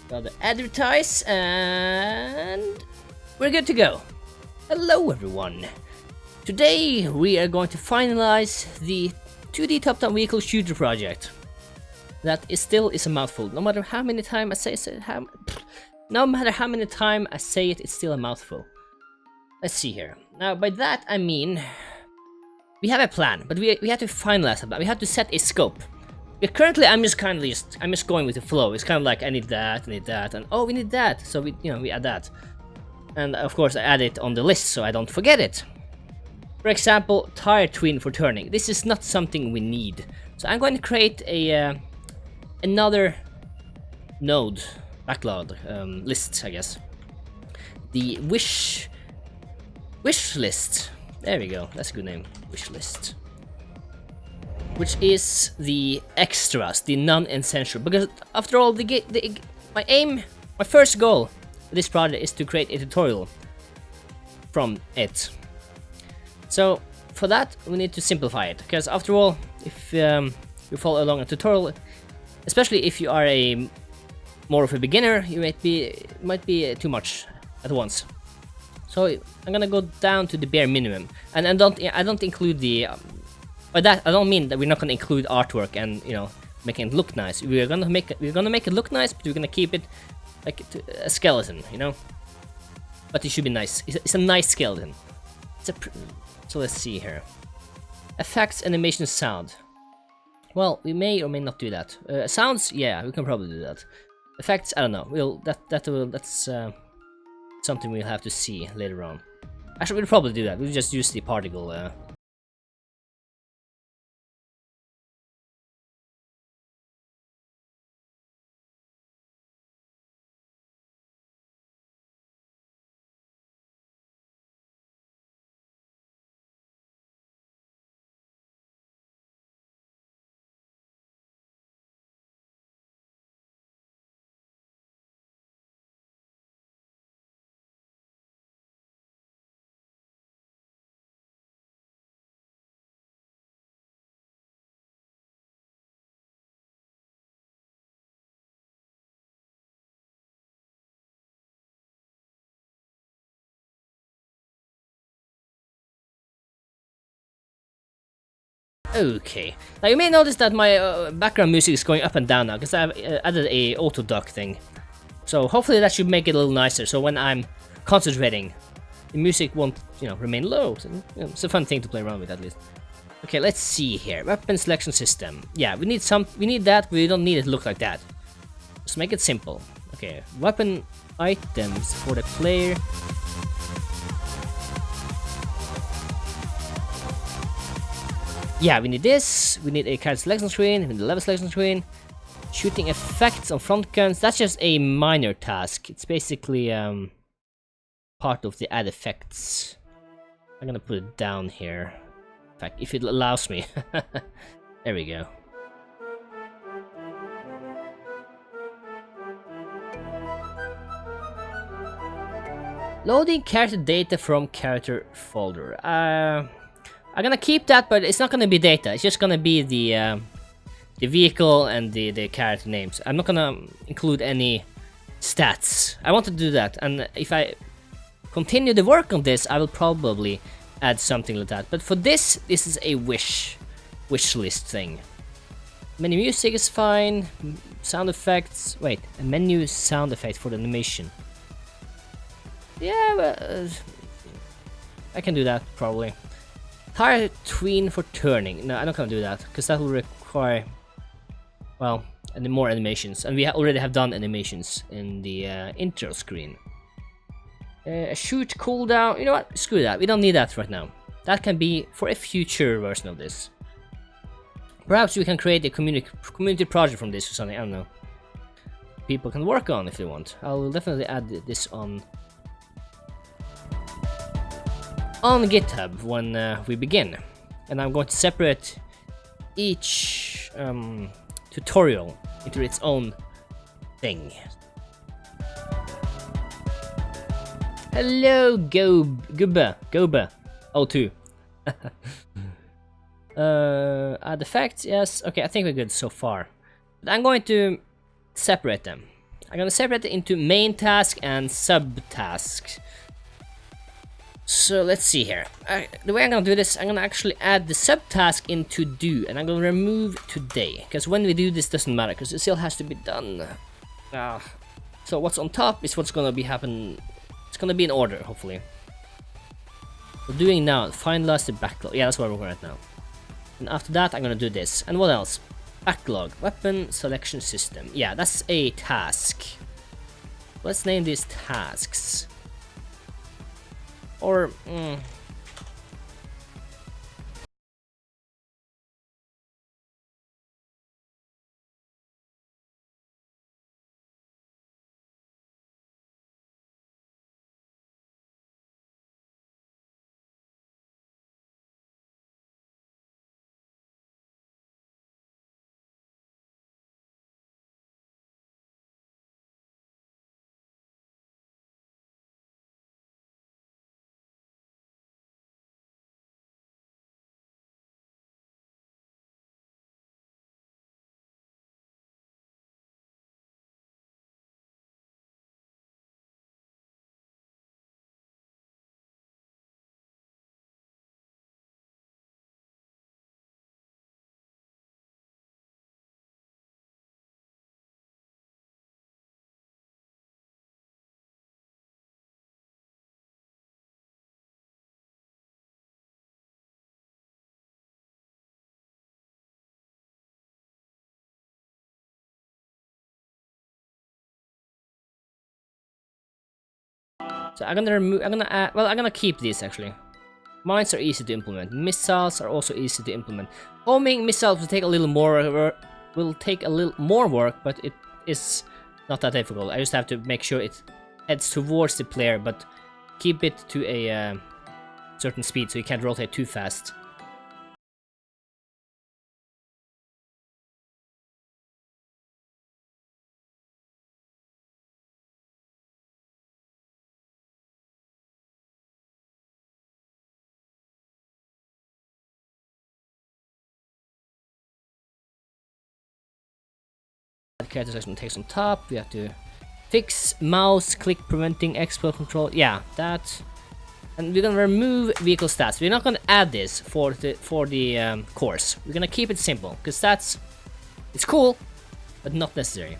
Gotta advertise, and we're good to go. Hello everyone. Today we are going to finalize the 2D top-down vehicle shooter project. That still is a mouthful. No matter how many times I say it, no matter how many times I say it, it's still a mouthful. Let's see here. Now by that I mean we have a plan, but we have to finalize it. We have to set a scope. Currently, I'm just going with the flow. It's kind of like I need that, and oh, we need that, so we add that, and of course I add it on the list so I don't forget it. For example, tire twin for turning. This is not something we need, so I'm going to create a another node backlog list, I guess. The wish list. There we go. That's a good name. Wish list. Which is the extras, the non-essential, because after all, my first goal for this project is to create a tutorial from it. So for that, we need to simplify it, because after all, if you follow along a tutorial, especially if you are more of a beginner, you might be too much at once. So I'm gonna go down to the bare minimum, and I don't include the. By that I don't mean that we're not gonna include artwork and making it look nice. We're gonna make it look nice, but we're gonna keep it like a skeleton, But it should be nice. It's a nice skeleton. So let's see here. Effects, animation, sound. Well, we may or may not do that. Sounds, yeah, we can probably do that. Effects, I don't know. That's something we'll have to see later on. Actually, we'll probably do that. We'll just use the particle. Okay, now you may notice that my background music is going up and down now because I've added a auto duck thing. So hopefully that should make it a little nicer. So when I'm concentrating, the music won't, remain low. So, it's a fun thing to play around with at least. Okay, let's see here. Weapon selection system. Yeah, we need that, but we don't need it to look like that. Just make it simple. Okay, weapon items for the player. Yeah, we need this, we need a character selection screen, we need a level selection screen, shooting effects on front guns. That's just a minor task. It's basically part of the add effects. I'm gonna put it down here. In fact, if it allows me. There we go. Loading character data from character folder. I'm gonna keep that, but it's not gonna be data. It's just gonna be the vehicle and the character names. I'm not gonna include any stats. I want to do that, and if I continue the work on this, I will probably add something like that. But for this is a wish list thing. Menu music is fine. Sound effects. Wait, a menu sound effect for the animation. Yeah, well, I can do that probably. Tire tween for turning. No, I'm not gonna do that because that will require, well, more animations, and we already have done animations in the intro screen. A shoot cooldown. You know what? Screw that. We don't need that right now. That can be for a future version of this. Perhaps we can create a community project from this or something. I don't know. People can work on if they want. I'll definitely add this on GitHub when we begin, and I'm going to separate each tutorial into its own thing. Hello, Gubba 02. Add effects, yes. Okay, I think we're good so far. But I'm going to separate them. I'm gonna separate it into main task and subtasks. So let's see here. The way I'm gonna do this, I'm gonna actually add the subtask into do, and I'm gonna remove today, because when we do this doesn't matter, because it still has to be done. So what's on top is what's gonna be happen. It's gonna be in order, hopefully. So doing now, finalize the backlog. Yeah, that's where we're at now. And after that, I'm gonna do this. And what else? Backlog, weapon selection system. Yeah, that's a task. Let's name these tasks. Or, so I'm gonna remove. I'm gonna add. Well, I'm gonna keep these actually. Mines are easy to implement. Missiles are also easy to implement. Homing missiles will take a little more. Will take a little more work, but it is not that difficult. I just have to make sure it heads towards the player, but keep it to a certain speed so you can't rotate too fast. Character selection takes on top. We have to fix mouse click preventing export control. Yeah, that. And we're gonna remove vehicle stats. We're not gonna add this for the course. We're gonna keep it simple because it's cool, but not necessary.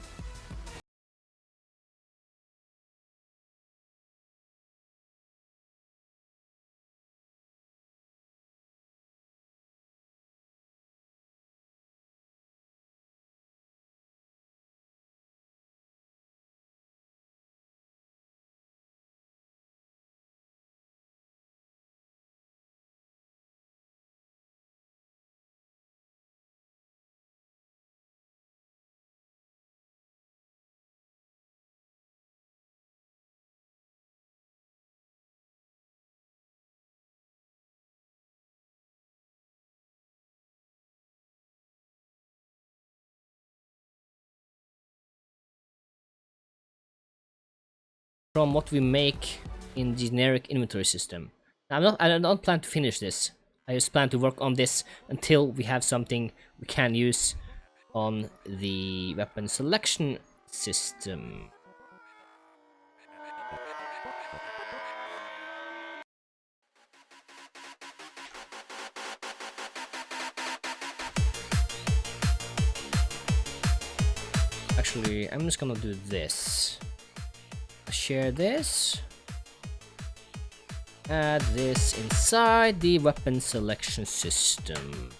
From what we make in the generic inventory system. I don't plan to finish this. I just plan to work on this until we have something we can use on the weapon selection system. Actually, I'm just gonna do this. Share this. Add this inside the weapon selection system.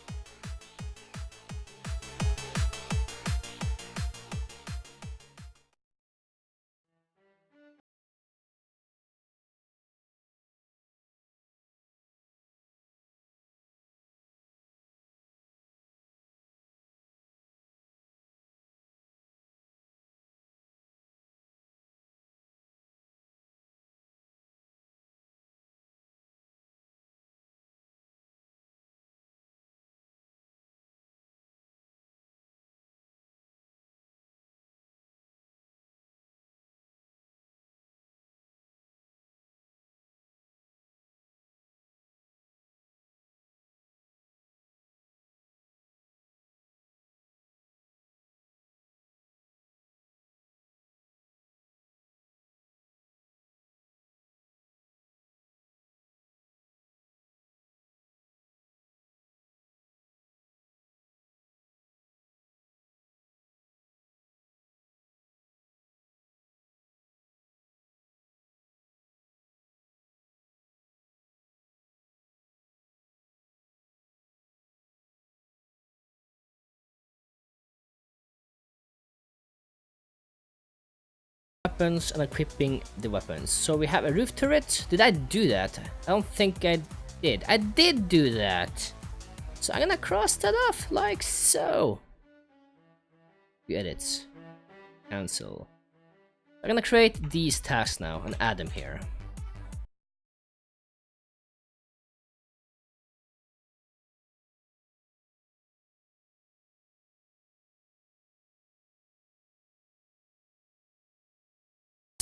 weapons and equipping the weapons. So we have a roof turret. Did I do that? I don't think I did. I did do that. So I'm gonna cross that off like so. View edits. Cancel. I'm gonna create these tasks now and add them here.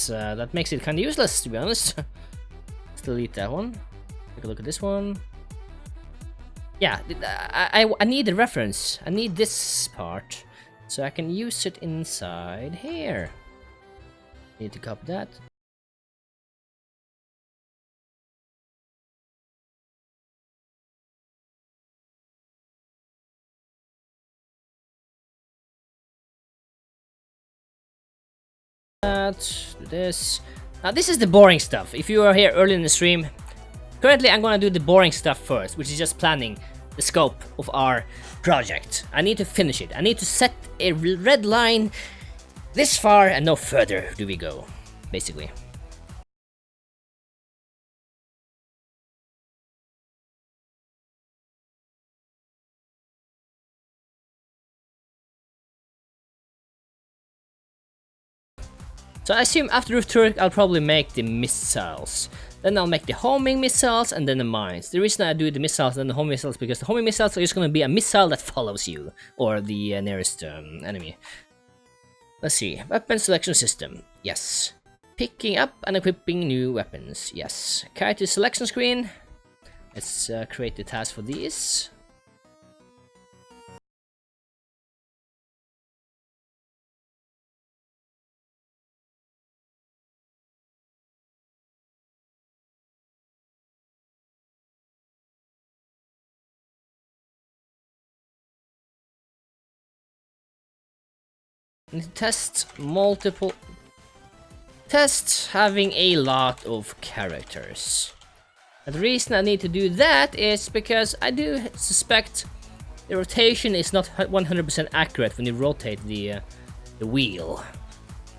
That makes it kind of useless, to be honest. Let's delete that one. Take a look at this one. Yeah, I need a reference. I need this part, so I can use it inside here. Need to copy that. Do this. Now this is the boring stuff. If you are here early in the stream, currently I'm gonna do the boring stuff first, which is just planning the scope of our project. I need to finish it. I need to set a red line this far and no further do we go, basically. So I assume after roof turret I'll probably make the missiles. Then I'll make the homing missiles and then the mines. The reason I do the missiles and the homing missiles is because the homing missiles are just going to be a missile that follows you, or the nearest enemy. Let's see, weapon selection system, yes. Picking up and equipping new weapons, yes. Character selection screen, let's create the task for these. Test multiple tests having a lot of characters. And the reason I need to do that is because I do suspect the rotation is not 100% accurate when you rotate the wheel.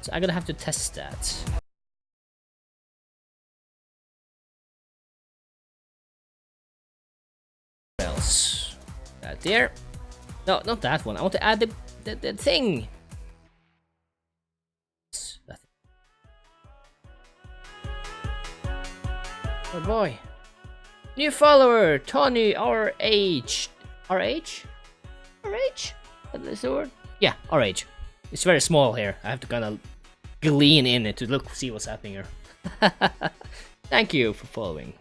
So I'm gonna have to test that. What else? That there. No, not that one. I want to add the thing. Oh boy. New follower, Tony RH. RH? RH? Is the word? Yeah, RH. It's very small here. I have to kind of lean in it to see what's happening here. Thank you for following.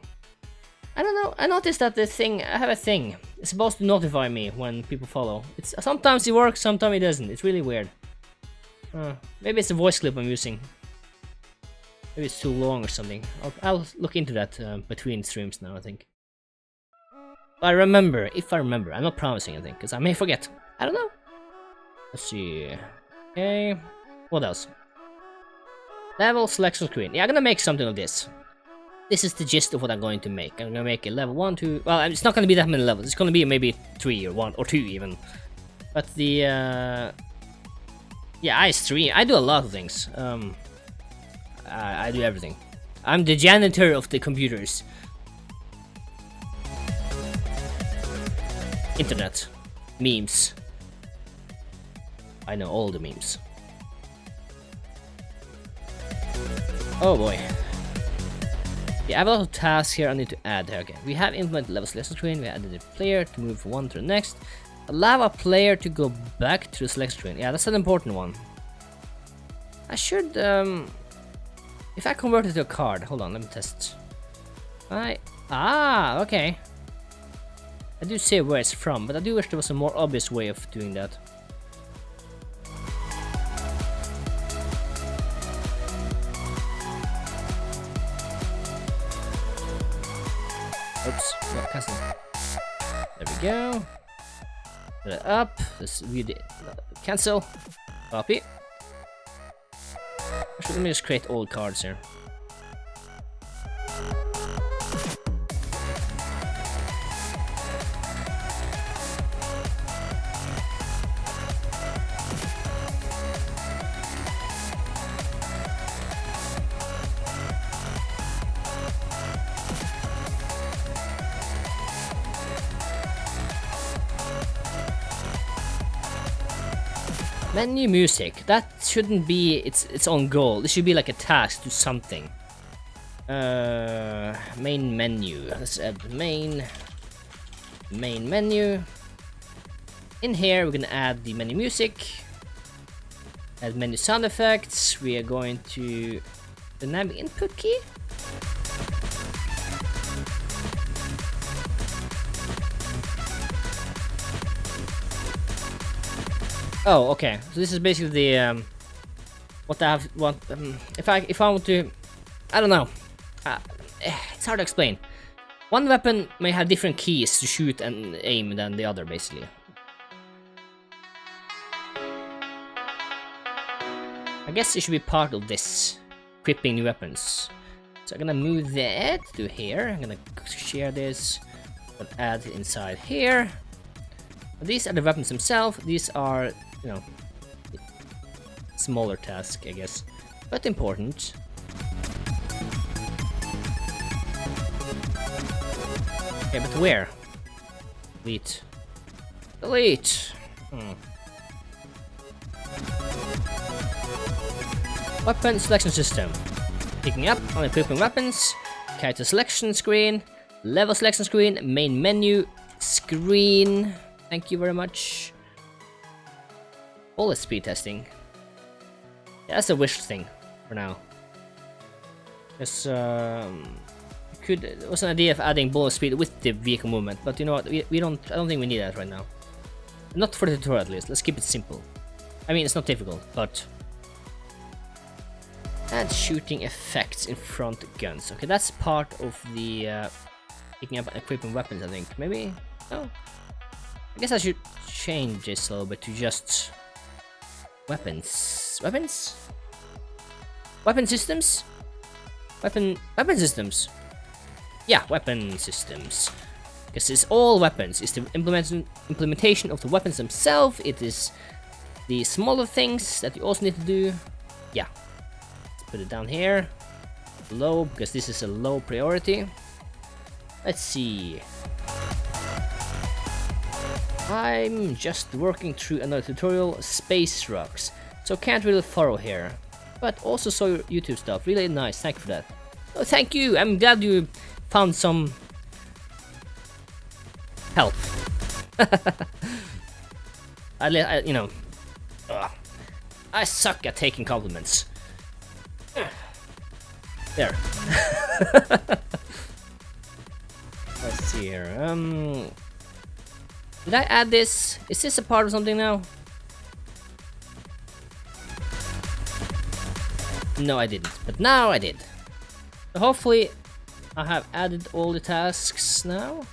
I don't know, I noticed that this thing, I have a thing. It's supposed to notify me when people follow. Sometimes it works, sometimes it doesn't. It's really weird. Maybe it's the voice clip I'm using. Maybe it's too long or something. I'll look into that between streams now, I think. If I remember. I'm not promising anything, because I may forget. I don't know. Let's see. Okay. What else? Level selection screen. Yeah, I'm gonna make something of this. This is the gist of what I'm going to make. I'm gonna make a level 1, 2... Well, it's not gonna be that many levels. It's gonna be maybe 3 or 1 or 2 even. But the... Yeah, I stream. I do a lot of things. I do everything. I'm the janitor of the computers. Internet. Memes. I know all the memes. Oh boy. Yeah, I have a lot of tasks here I need to add. Okay, we have implemented level selection screen. We added a player to move from one to the next. Allow a player to go back to the selection screen. Yeah, that's an important one. I should if I convert it to a card, hold on, let me test. Okay. I do see where it's from, but I do wish there was a more obvious way of doing that. Oops, no, cancel. There we go. Put it up. Let's read it. Cancel. Copy. Actually, let me just create old cards here. Menu music. That shouldn't be its own goal. This should be like a task to something. Main menu. Let's add main menu. In here, we're gonna add the menu music. Add menu sound effects. We are going to dynamic input key. Oh, okay. So this is basically the what I want. If I want to, I don't know. It's hard to explain. One weapon may have different keys to shoot and aim than the other, basically. I guess it should be part of this equipping new weapons. So I'm gonna move that to here. I'm gonna share this, but add it inside here. These are the weapons themselves. These are, you know, smaller task, I guess, but important. Okay, but where? Delete. Delete. Weapon selection system. Picking up on equipping weapons. Character selection screen. Level selection screen. Main menu screen. Thank you very much. Bullet speed testing. Yeah, that's a wish thing for now. Because there was an idea of adding bullet speed with the vehicle movement, but you know what? I don't think we need that right now. Not for the tutorial, at least. Let's keep it simple. I mean, it's not difficult, but add shooting effects in front guns. Okay, that's part of the picking up and equipping weapons, I think. Maybe? Oh. I guess I should change this a little bit to just weapons. Weapons? Weapon systems? Weapon systems. Yeah, weapon systems. Because it's all weapons. It's the implementation of the weapons themselves. It is the smaller things that you also need to do. Yeah. Let's put it down here. Low, because this is a low priority. Let's see. I'm just working through another tutorial, Space Rocks. So can't really follow here. But also saw your YouTube stuff. Really nice. Thank you for that. Oh, thank you. I'm glad you found some help. You know, I suck at taking compliments. There. Let's see here. Did I add this? Is this a part of something now? No, I didn't. But now I did. So hopefully I have added all the tasks now.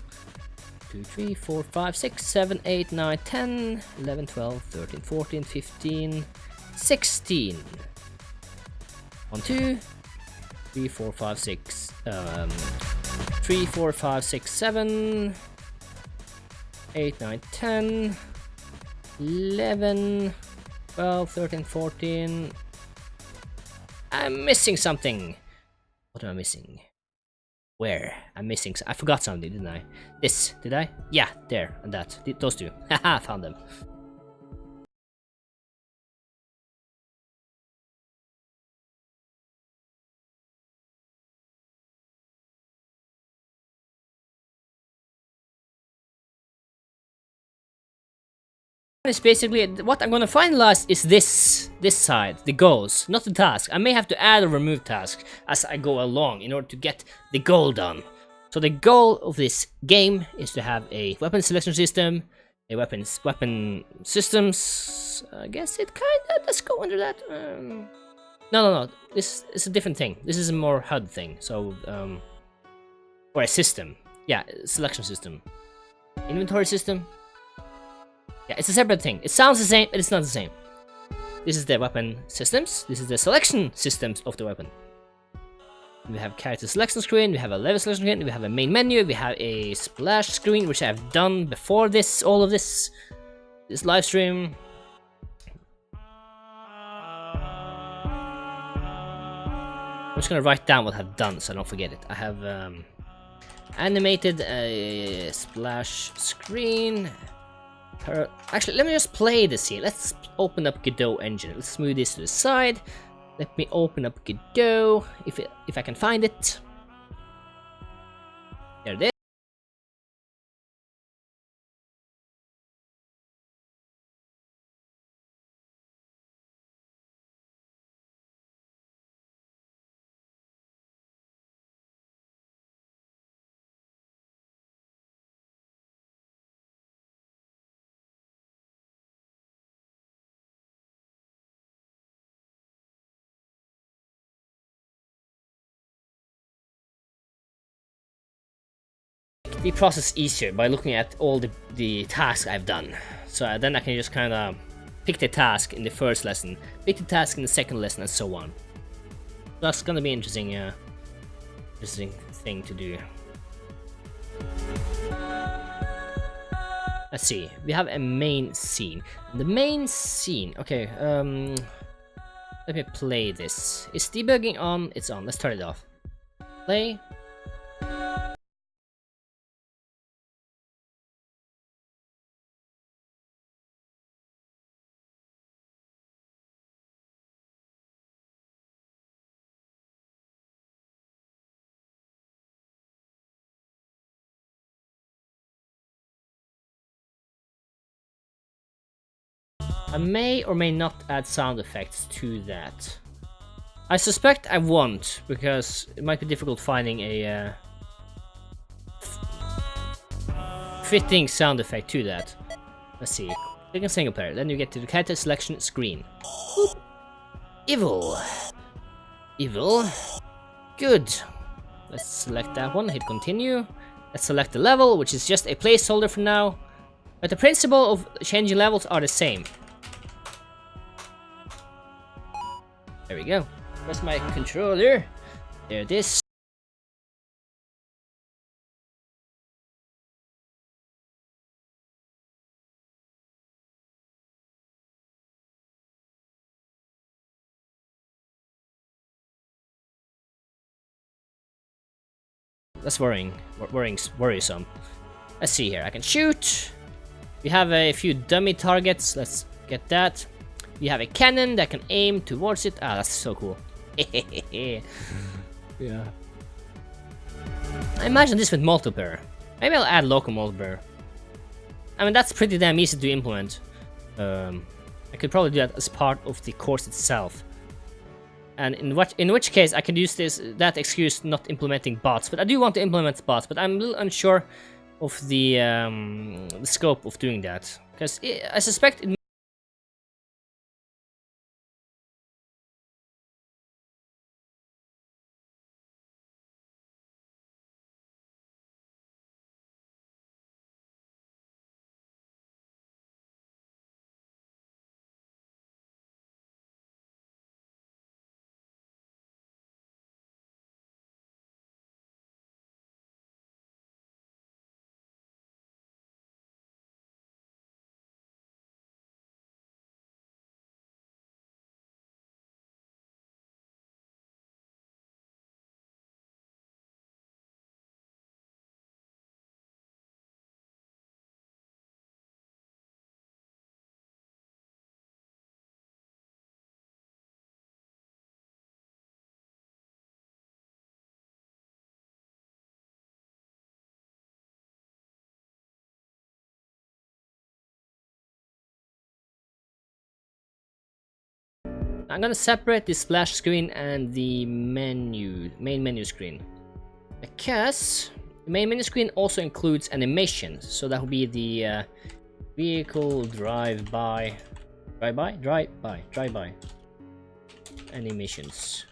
2, 3, 4, 5, 6, 7, 8, 9, 10, 11, 12, 13, 14, 15, 16. 1, 2, 3, 4, 5, 6, 3, 4, 5, 6, 7, 8, 9, 10, 11, 12, 13, 14. I'm missing something. What am I missing? Where? I'm missing. I forgot something, didn't I? This, did I? Yeah, there, and that. Those two. Haha, found them. Is basically what I'm gonna finalize is this side, the goals, not the task. I may have to add or remove tasks as I go along in order to get the goal done. So the goal of this game is to have a weapon selection system, a weapon systems. I guess it kinda does go under that. No. This is a different thing. This is a more HUD thing. So or a system. Yeah, selection system, inventory system. Yeah, it's a separate thing. It sounds the same, but it's not the same. This is the weapon systems. This is the selection systems of the weapon. We have character selection screen, we have a level selection screen, we have a main menu, we have a splash screen, which I've done before this, all of this live stream. I'm just gonna write down what I've done so I don't forget it. I have animated a splash screen. Actually, let me just play this here. Let's open up Godot engine. Let's move this to the side. Let me open up Godot if I can find it. There it is. The process easier by looking at all the tasks I've done. So then I can just kind of pick the task in the first lesson, pick the task in the second lesson, and so on. That's gonna be interesting, interesting thing to do. Let's see. We have a main scene. The main scene. Okay. Let me play this. Is debugging on? It's on. Let's turn it off. Play. I may or may not add sound effects to that. I suspect I won't, because it might be difficult finding a fitting sound effect to that. Let's see. Click on single player, then you get to the character selection screen. Boop. Evil. Evil. Good. Let's select that one, hit continue. Let's select the level, which is just a placeholder for now. But the principle of changing levels are the same. There we go. Press my controller. There it is. That's worrisome. Let's see here. I can shoot. We have a few dummy targets. Let's get that. We have a cannon that can aim towards it. Ah, that's so cool. Yeah. I imagine this with multiplayer. Maybe I'll add local multiplayer. I mean, that's pretty damn easy to implement. I could probably do that as part of the course itself. And in which case I could use that excuse not implementing bots. But I do want to implement bots, but I'm a little unsure of the scope of doing that. Because I suspect it. I'm gonna separate the splash screen and the main menu screen, because the main menu screen also includes animations. So that will be the vehicle drive-by animations.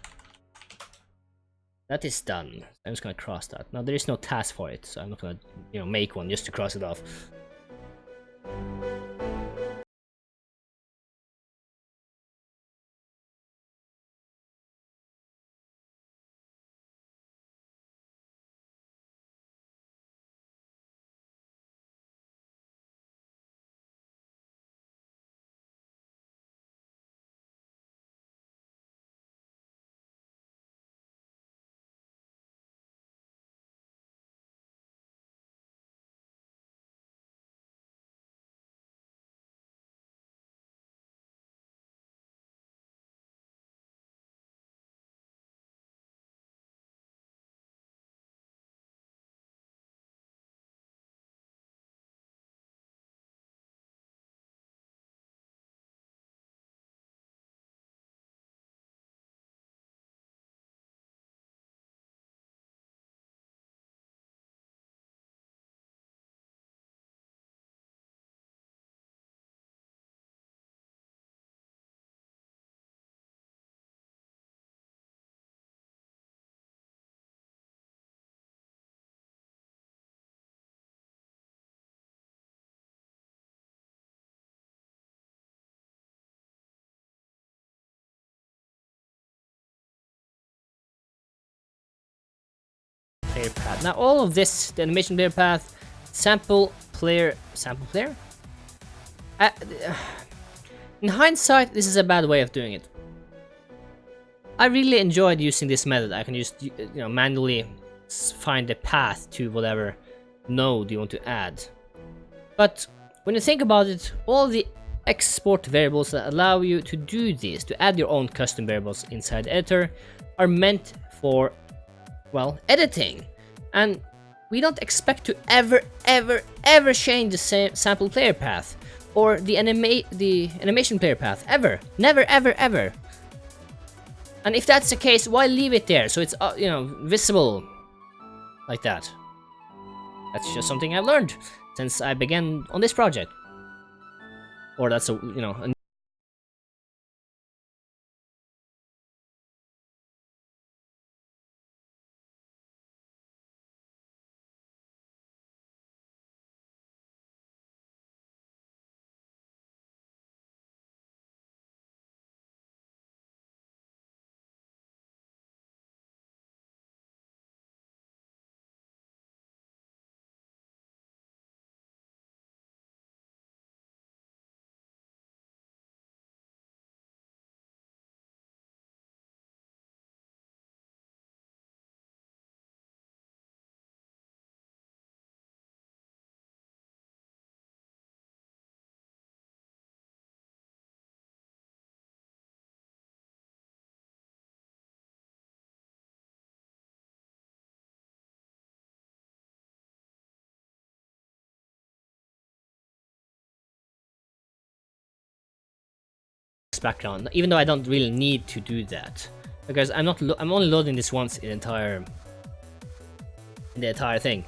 That is done. I'm just gonna cross that. Now there is no task for it, so I'm not gonna, make one just to cross it off. player path. Now all of this, the animation player path, sample player. In hindsight, this is a bad way of doing it. I really enjoyed using this method. I can just manually find the path to whatever node you want to add. But when you think about it, all the export variables that allow you to do this, to add your own custom variables inside the editor, are meant for, well, editing. And we don't expect to ever change the same sample player path or the animation player path ever. Never, ever. And if that's the case, why leave it there so it's visible like that? That's just something I've learned since I began on this project. Or that's a background, even though I don't really need to do that because I'm only loading this once in the entire thing.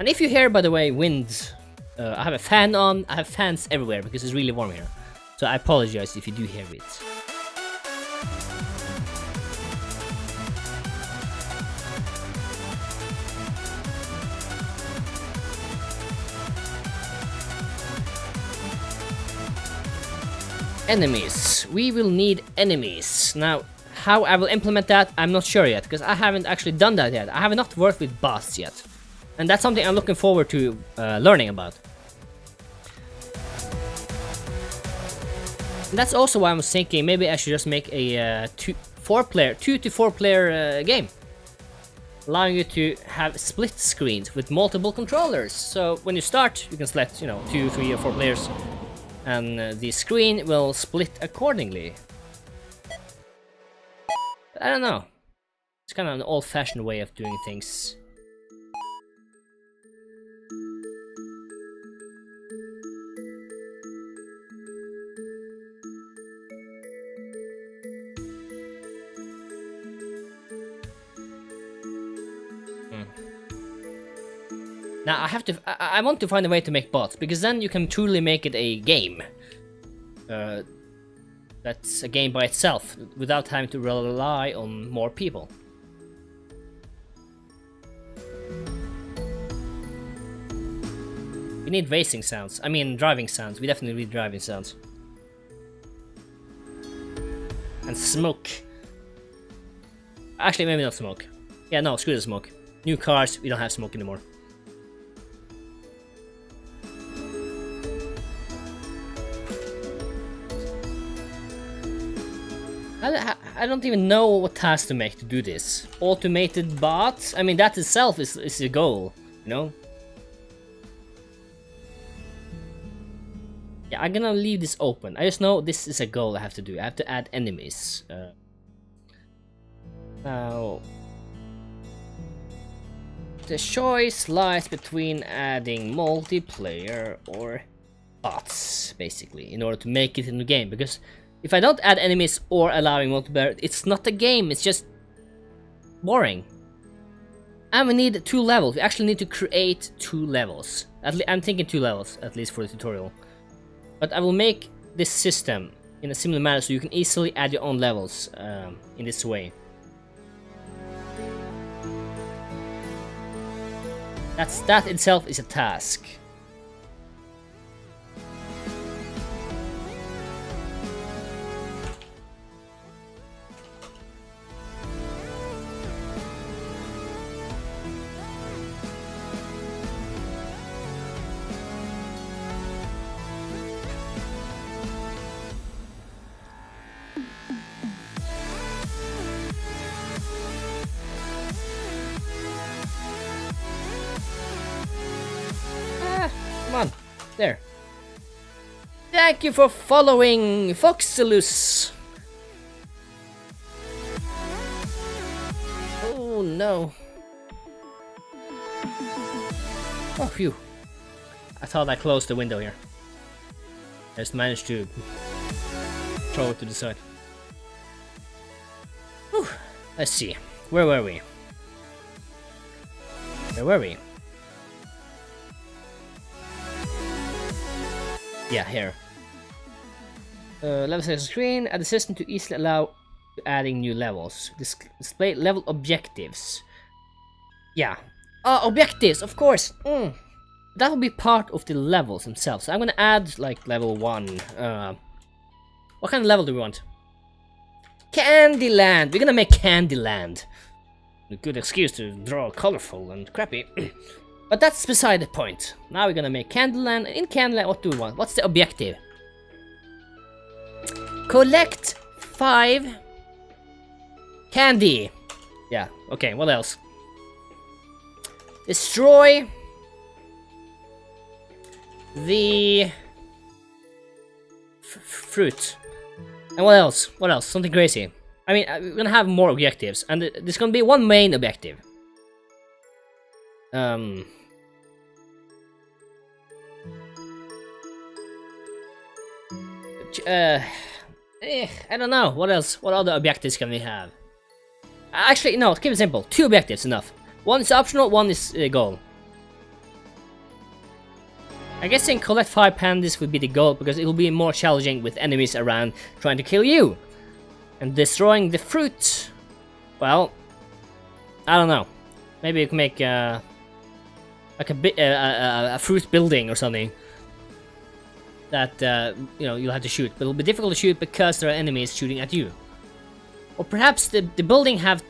And if you hear, by the way, wind, I have a fan on. I have fans everywhere because it's really warm here, so I apologize if you do hear it. Enemies. We will need enemies. Now, how I will implement that, I'm not sure yet, because I haven't actually done that yet. I have not worked with bots yet. And that's something I'm looking forward to learning about. And that's also why I was thinking maybe I should just make a 2 to 4 player game. Allowing you to have split screens with multiple controllers. So when you start, you can select, 2, 3 or 4 players. And the screen will split accordingly. I don't know. It's kind of an old-fashioned way of doing things. Now I want to find a way to make bots, because then you can truly make it a game. That's a game by itself, without having to rely on more people. We need racing sounds. I mean driving sounds. We definitely need driving sounds. And smoke. Actually, maybe not smoke. Yeah, no, screw the smoke. New cars, we don't have smoke anymore. I don't even know what task to make to do this. Automated bots? I mean, that itself is a goal, you know? Yeah, I'm gonna leave this open. I just know this is a goal I have to do. I have to add enemies. Now... the choice lies between adding multiplayer or bots, basically, in order to make it in the game, because if I don't add enemies or allowing multiplayer, it's not a game, it's just boring. And we need 2 levels. We actually need to create 2 levels. I'm thinking 2 levels, at least for the tutorial. But I will make this system in a similar manner so you can easily add your own levels in this way. That itself is a task. There. Thank you for following, Foxilus. Oh no. Oh, phew. I thought I closed the window here. I just managed to throw it to the side. Whew. Let's see. Where were we? Where were we? Yeah, here. Level selection screen. Add the system to easily allow to adding new levels. Display level objectives. Yeah. Objectives, of course. That will be part of the levels themselves. So I'm gonna add like level 1. What kind of level do we want? Candyland. We're gonna make Candyland. A good excuse to draw colorful and crappy. But that's beside the point. Now we're gonna make Candyland. In Candyland, what do we want? What's the objective? Collect 5 candy. Yeah, okay, what else? Destroy the fruit. And what else? What else? Something crazy. I mean, we're gonna have more objectives, and there's gonna be one main objective. I don't know. What else? What other objectives can we have? Actually, no, keep it simple. 2 objectives, enough. One is optional, one is goal. I guess saying collect 5 pandas would be the goal, because it will be more challenging with enemies around trying to kill you. And destroying the fruit, well, I don't know. Maybe you can make like a fruit building or something that you know, you'll have to shoot, but it'll be difficult to shoot because there are enemies shooting at you. Or perhaps the building have...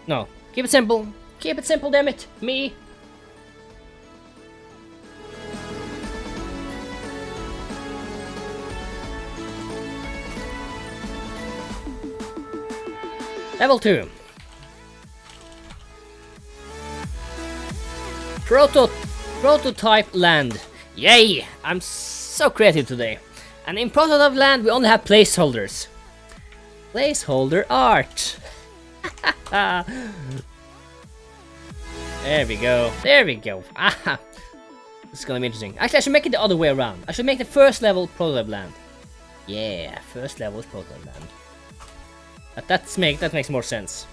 No, keep it simple. Keep it simple, damn it, me. Level 2. Prototype land. Yay! I'm so creative today. And in prototype land we only have placeholders. Placeholder art. There we go. There we go. Ah, this is gonna be interesting. Actually, I should make it the other way around. I should make the first level prototype land. Yeah, first level is prototype land. That makes more sense.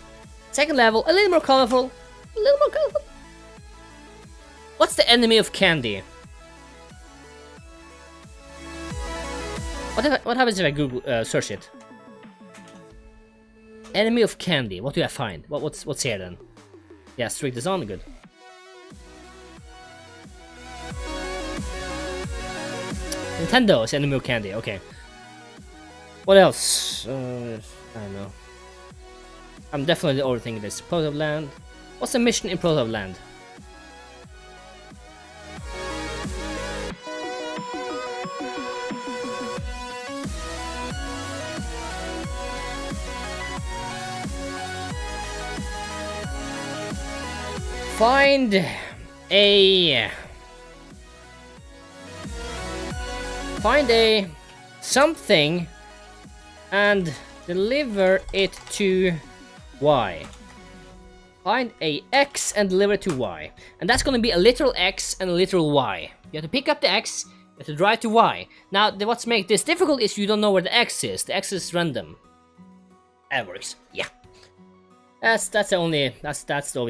Second level, a little more colorful. A little more colorful. What's the enemy of candy? What happens if I Google search it? Enemy of candy. What do I find? What's here then? Yeah, strict design, good. Nintendo is enemy of candy. Okay. What else? I don't know. I'm definitely overthinking this. Prototype land. What's the mission in prototype land? Find a something and deliver it to Y. Find a X and deliver it to Y. And that's gonna be a literal X and a literal Y. You have to pick up the X, you have to drive to Y. Now, what's make this difficult is you don't know where the X is. The X is random. That works. Yeah. That's all we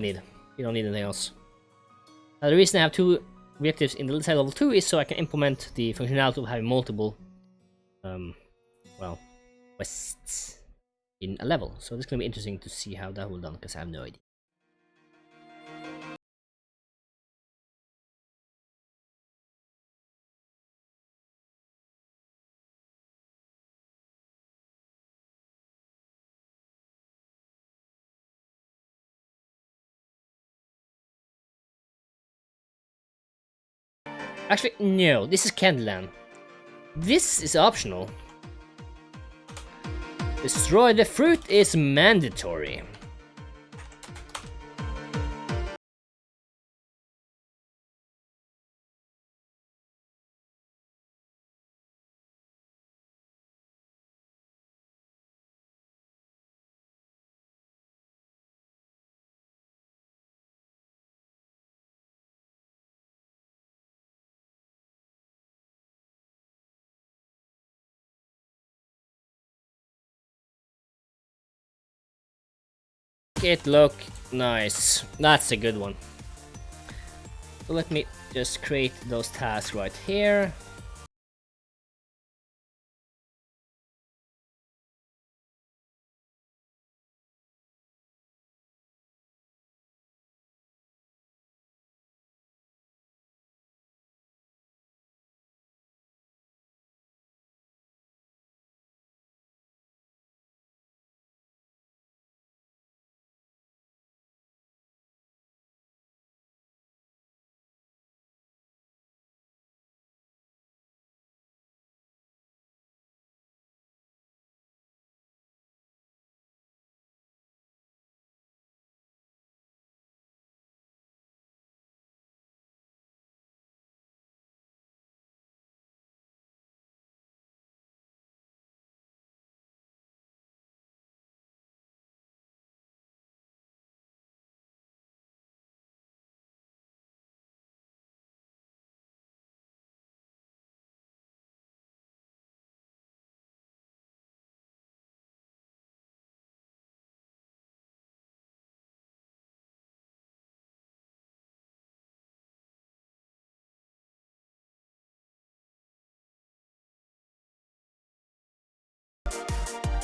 need. You don't need anything else. Now, the reason I have 2 objectives in the level 2 is so I can implement the functionality of having multiple well, quests in a level. So this is gonna be interesting to see how that will be done, because I have no idea. Actually, no, this is Candyland. This is optional. Destroy the fruit is mandatory. it look nice. That's a good one. So let me just create those tasks right here.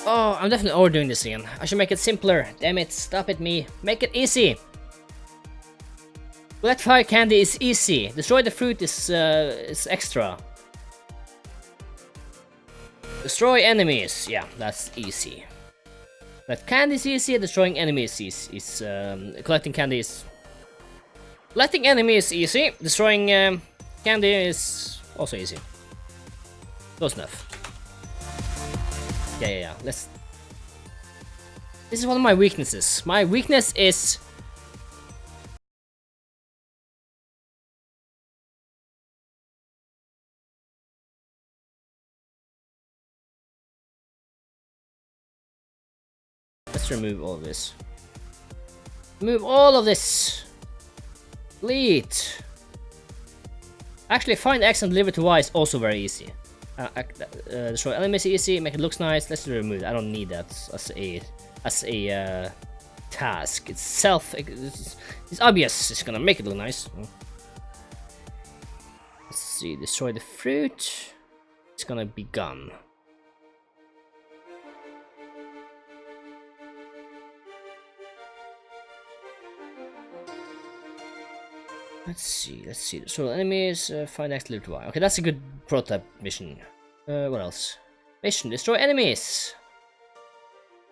Oh, I'm definitely overdoing this again. I should make it simpler. Damn it, stop it me. Make it easy. Collect fire candy is easy. Destroy the fruit is extra. Destroy enemies. Yeah, that's easy. Collect candy is easy. Destroying enemies is collecting candy is. Collecting enemies is easy. Destroying candy is also easy. Close enough. Yeah. Let's. This is one of my weaknesses. My weakness is. Let's remove all of this. Remove all of this. Delete. Actually, find X and deliver to Y is also very easy. Destroy enemies easy. Make it looks nice. Let's remove it. I don't need that as a task. It's it's obvious. It's gonna make it look nice. Let's see. Destroy the fruit. It's gonna be gone. Let's see. So enemies, find X, deliver to Y. Okay, that's a good prototype mission. What else? Mission, destroy enemies!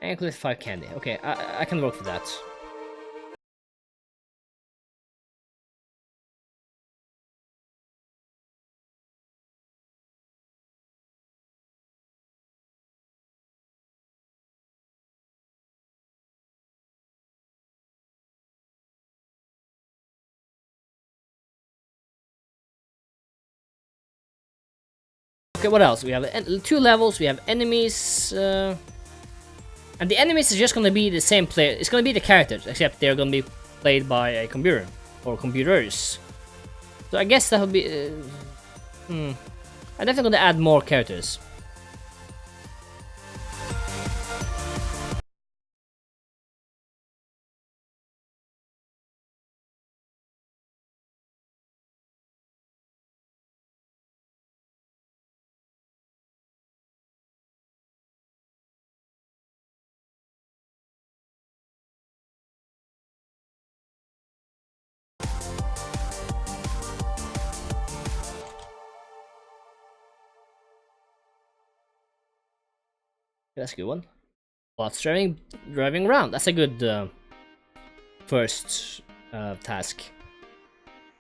And collect 5 candy. Okay, I can work with that. Okay, what else? We have 2 levels, we have enemies, and the enemies is just gonna be the same player. It's gonna be the characters, except they're gonna be played by a computer, or computers. So I guess that would be... I'm definitely gonna add more characters. That's a good one. Bots driving around. That's a good first task.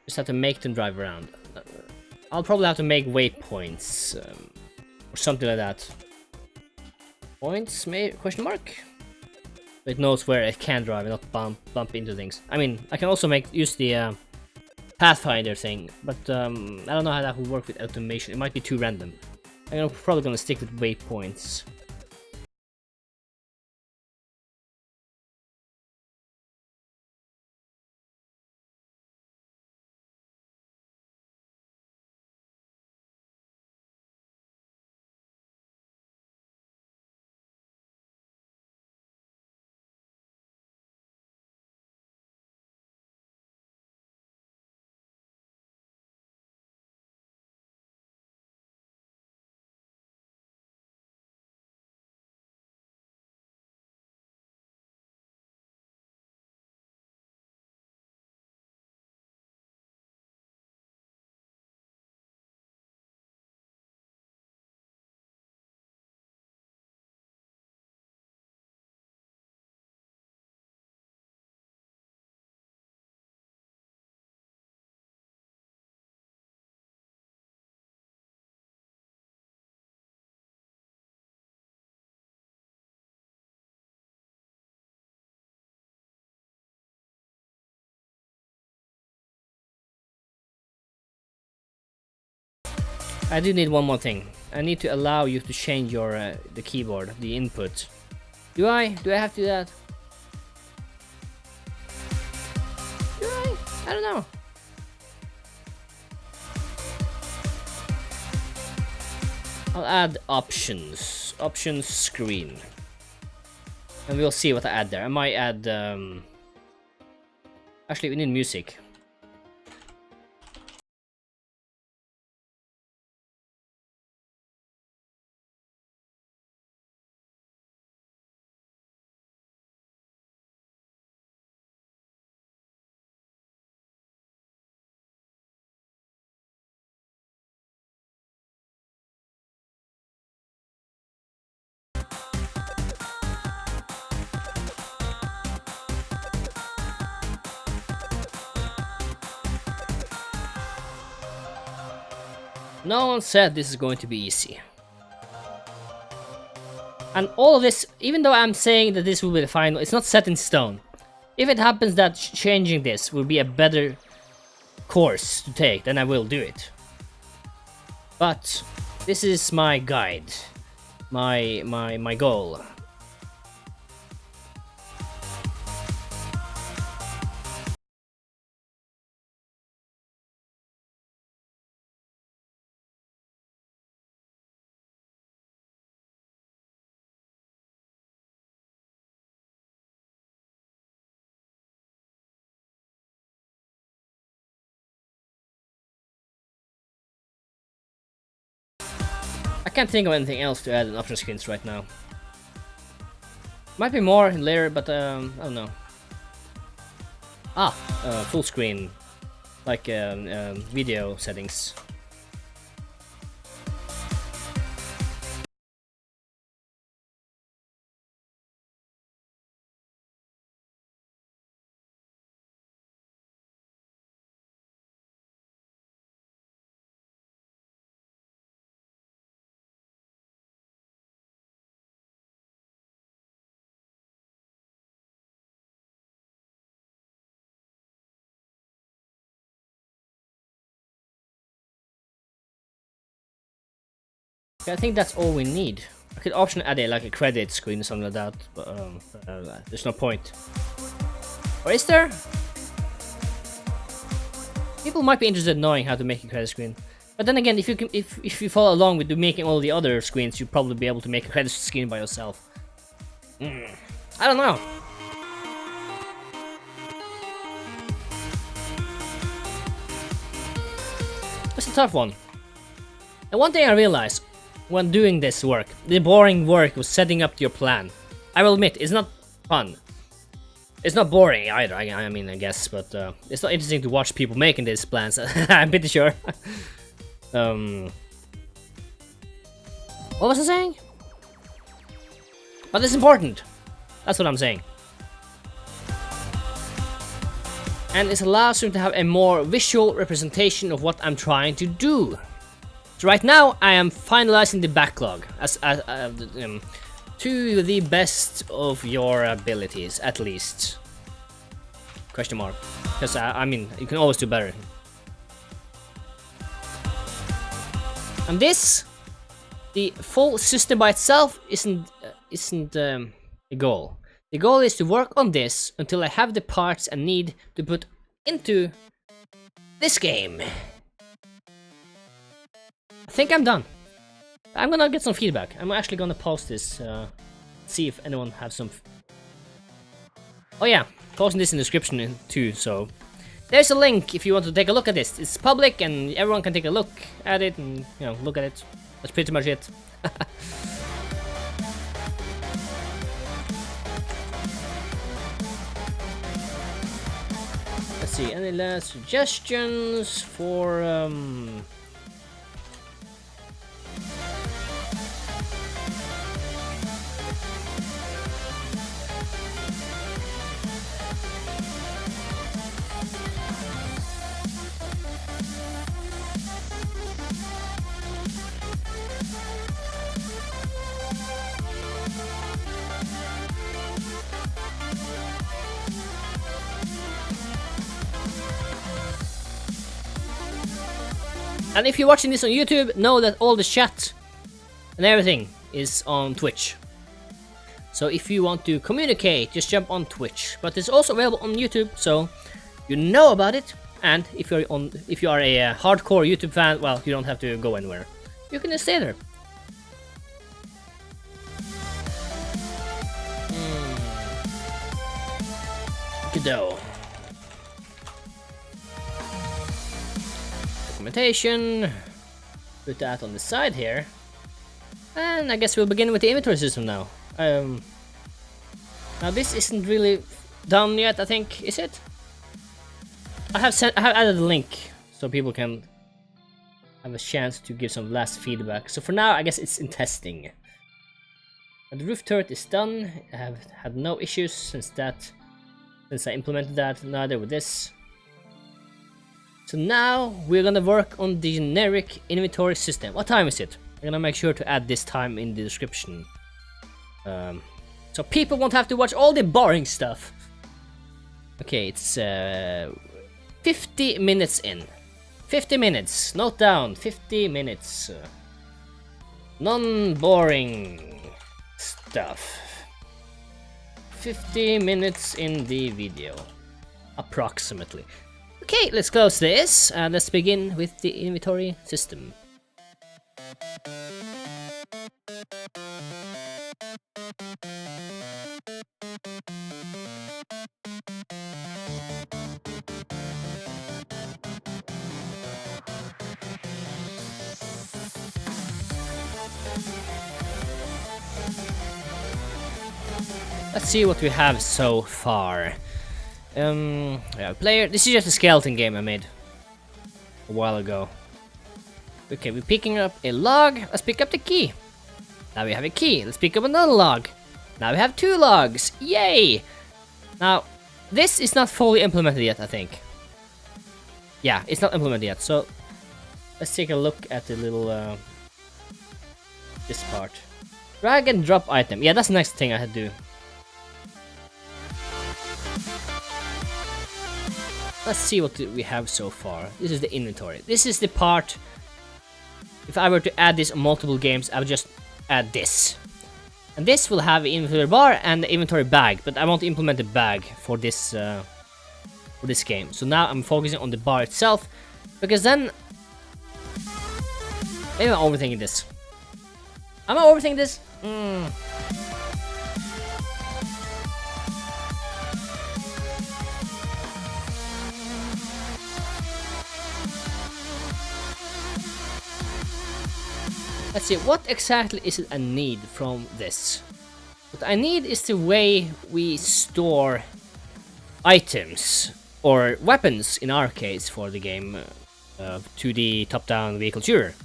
Just have to make them drive around. I'll probably have to make waypoints or something like that. Points? Question mark? It knows where it can drive and not bump into things. I mean, I can also use the Pathfinder thing, but I don't know how that will work with automation. It might be too random. I'm probably gonna stick with waypoints. I do need one more thing. I need to allow you to change your the keyboard, the input. Do I? Do I have to do that? Do I? I don't know. I'll add options. Options screen. And we'll see what I add there. I might add... Actually, we need music. No one said this is going to be easy. And all of this, even though I'm saying that this will be the final, it's not set in stone. If it happens that changing this will be a better course to take, then I will do it. But this is my guide, my goal. I can't think of anything else to add in option screens right now. Might be more later, but I don't know. Full screen, like video settings. Okay, I think that's all we need. I could option add like a credit screen or something like that, but there's no point. Or is there? People might be interested in knowing how to make a credit screen. But then again, if you follow along with making all the other screens, you'll probably be able to make a credit screen by yourself. I don't know. It's a tough one. And one thing I realized when doing this work, the boring work was setting up your plan. I will admit, it's not fun. It's not boring either, I mean, I guess, but it's not interesting to watch people making these plans, I'm pretty sure. What was I saying? But it's important. That's what I'm saying. And it allows you to have a more visual representation of what I'm trying to do. So right now, I am finalizing the backlog to the best of your abilities, at least. Question mark. Because I mean, you can always do better. And this, the full system by itself, isn't the goal. The goal is to work on this until I have the parts I need to put into this game. I think I'm done. I'm gonna get some feedback. I'm actually gonna post this, see if anyone has some... Oh yeah, posting this in the description too, so... There's a link if you want to take a look at this. It's public and everyone can take a look at it and, you know, look at it. That's pretty much it. Let's see, any last suggestions for, And if you're watching this on YouTube, know that all the chat and everything is on Twitch. So if you want to communicate, just jump on Twitch. But it's also available on YouTube, so you know about it. And if you are a hardcore YouTube fan, well, you don't have to go anywhere. You can just stay there. Godot. Documentation. Put that on the side here. And I guess we'll begin with the inventory system now. Now this isn't really done yet, I think, is it? I have added a link so people can have a chance to give some last feedback. So for now, I guess it's in testing. And the roof turret is done. I have had no issues since I implemented that, neither with this. So now we're gonna work on the generic inventory system. What time is it? I'm gonna make sure to add this time in the description. So people won't have to watch all the boring stuff. Okay, it's 50 minutes in. 50 minutes, note down, 50 minutes. Non-boring stuff. 50 minutes in the video, approximately. Okay, let's close this and let's begin with the inventory system. Let's see what we have so far. Yeah, player. This is just a skeleton game I made a while ago. Okay, we're picking up a log. Let's pick up the key. Now we have a key. Let's pick up another log. Now we have 2 logs. Yay! Now, this is not fully implemented yet, I think. Yeah, it's not implemented yet. So let's take a look at the little this part. Drag and drop item. Yeah, that's the next thing I had to do. Let's see what we have so far. This is the inventory. This is the part. If I were to add this on multiple games, I would just add this. And this will have the inventory bar and the inventory bag, but I won't implement the bag for this game. So now I'm focusing on the bar itself, because then maybe I'm overthinking this. Am I overthinking this? Let's see, what exactly is it I need from this? What I need is the way we store items, or weapons in our case for the game, 2D top-down vehicle shooter.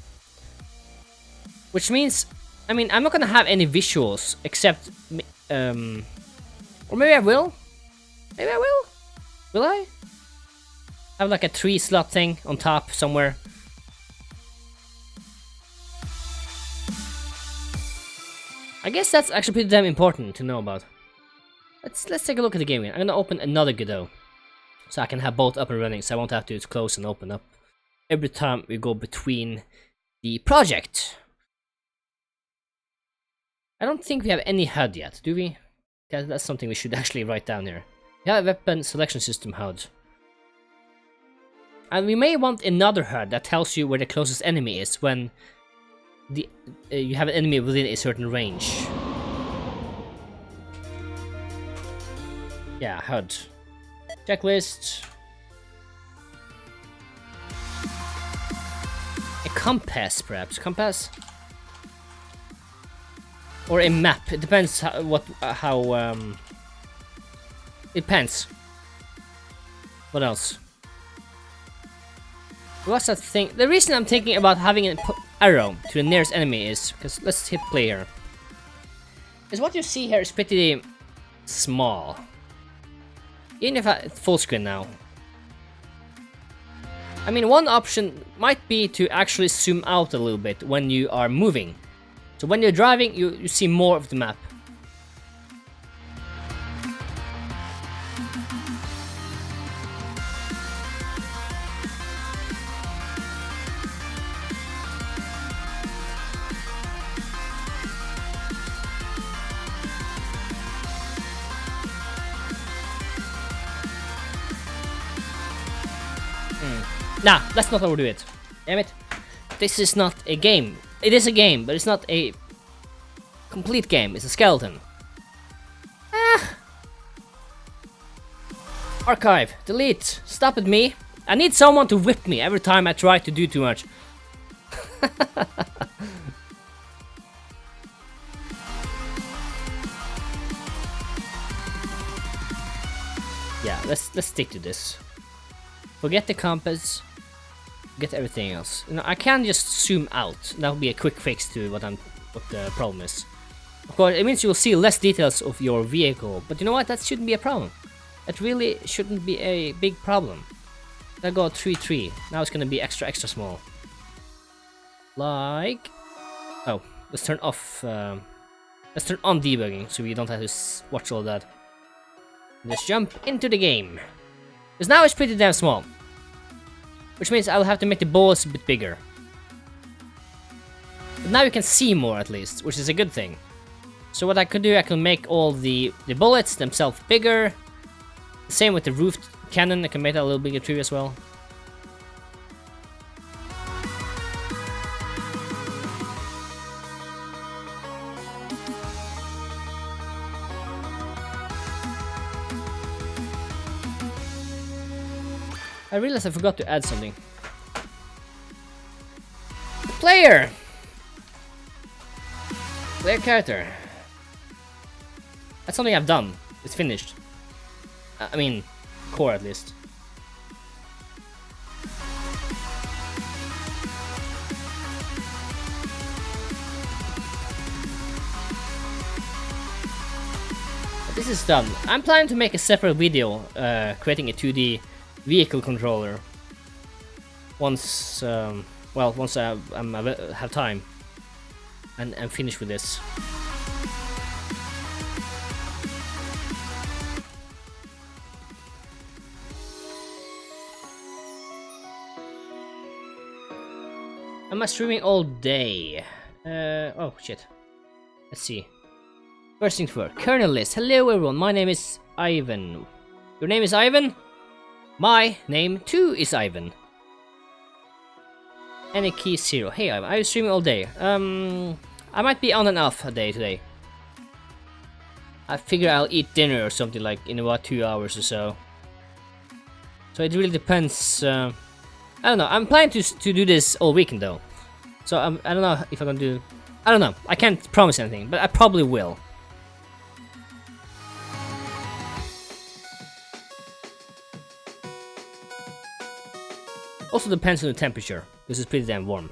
Which means, I mean, I'm not gonna have any visuals except, or maybe I will? Maybe I will? Will I? Have like a 3-slot thing on top somewhere. I guess that's actually pretty damn important to know about. Let's take a look at the game again. I'm gonna open another Godot, so I can have both up and running, so I won't have to close and open up every time we go between the project. I don't think we have any HUD yet, do we? Yeah, that's something we should actually write down here. We have a weapon selection system HUD. And we may want another HUD that tells you where the closest enemy is when you have an enemy within a certain range. Yeah, HUD. Checklist. A compass, perhaps. Compass? Or a map. It depends how it depends. What else? What's that thing? The reason I'm thinking about having an arrow to the nearest enemy is because, let's hit play here, is what you see here is pretty small. Even if it's full screen now. I mean, one option might be to actually zoom out a little bit when you are moving. So when you're driving, you see more of the map. Nah, let's not overdo it. Damn it. This is not a game. It is a game, but it's not a complete game. It's a skeleton. Ah. Archive. Delete. Stop at me. I need someone to whip me every time I try to do too much. Yeah, let's stick to this. Forget the compass. Forget everything else. You know, I can just zoom out. That would be a quick fix to what the problem is. Of course, it means you will see less details of your vehicle, but you know what? That shouldn't be a problem. That really shouldn't be a big problem. I got 3-3. Now it's gonna be extra small. Like, oh, let's turn off. Let's turn on debugging so we don't have to watch all that. Let's jump into the game. Because now it's pretty damn small. Which means I'll have to make the balls a bit bigger. But now you can see more at least, which is a good thing. So what I could do, I can make all the bullets themselves bigger. Same with the roof cannon, I can make that a little bigger too as well. I realized I forgot to add something. Player! Player character. That's something I've done. It's finished. I mean, core at least. This is done. I'm planning to make a separate video creating a 2D vehicle controller once once I have time and finish with this. Am I streaming all day? Oh shit. Let's see. First things first. Kernel list. Hello everyone, my name is Ivan. Your name is Ivan? My name too is Ivan. Any key 0. Hey Ivan, are you streaming all day? I might be on and off a day today. I figure I'll eat dinner or something like in about 2 hours or so. So it really depends. I don't know. I'm planning to do this all weekend though. So I don't know if I'm gonna do. I don't know. I can't promise anything, but I probably will. Also depends on the temperature. This is pretty damn warm.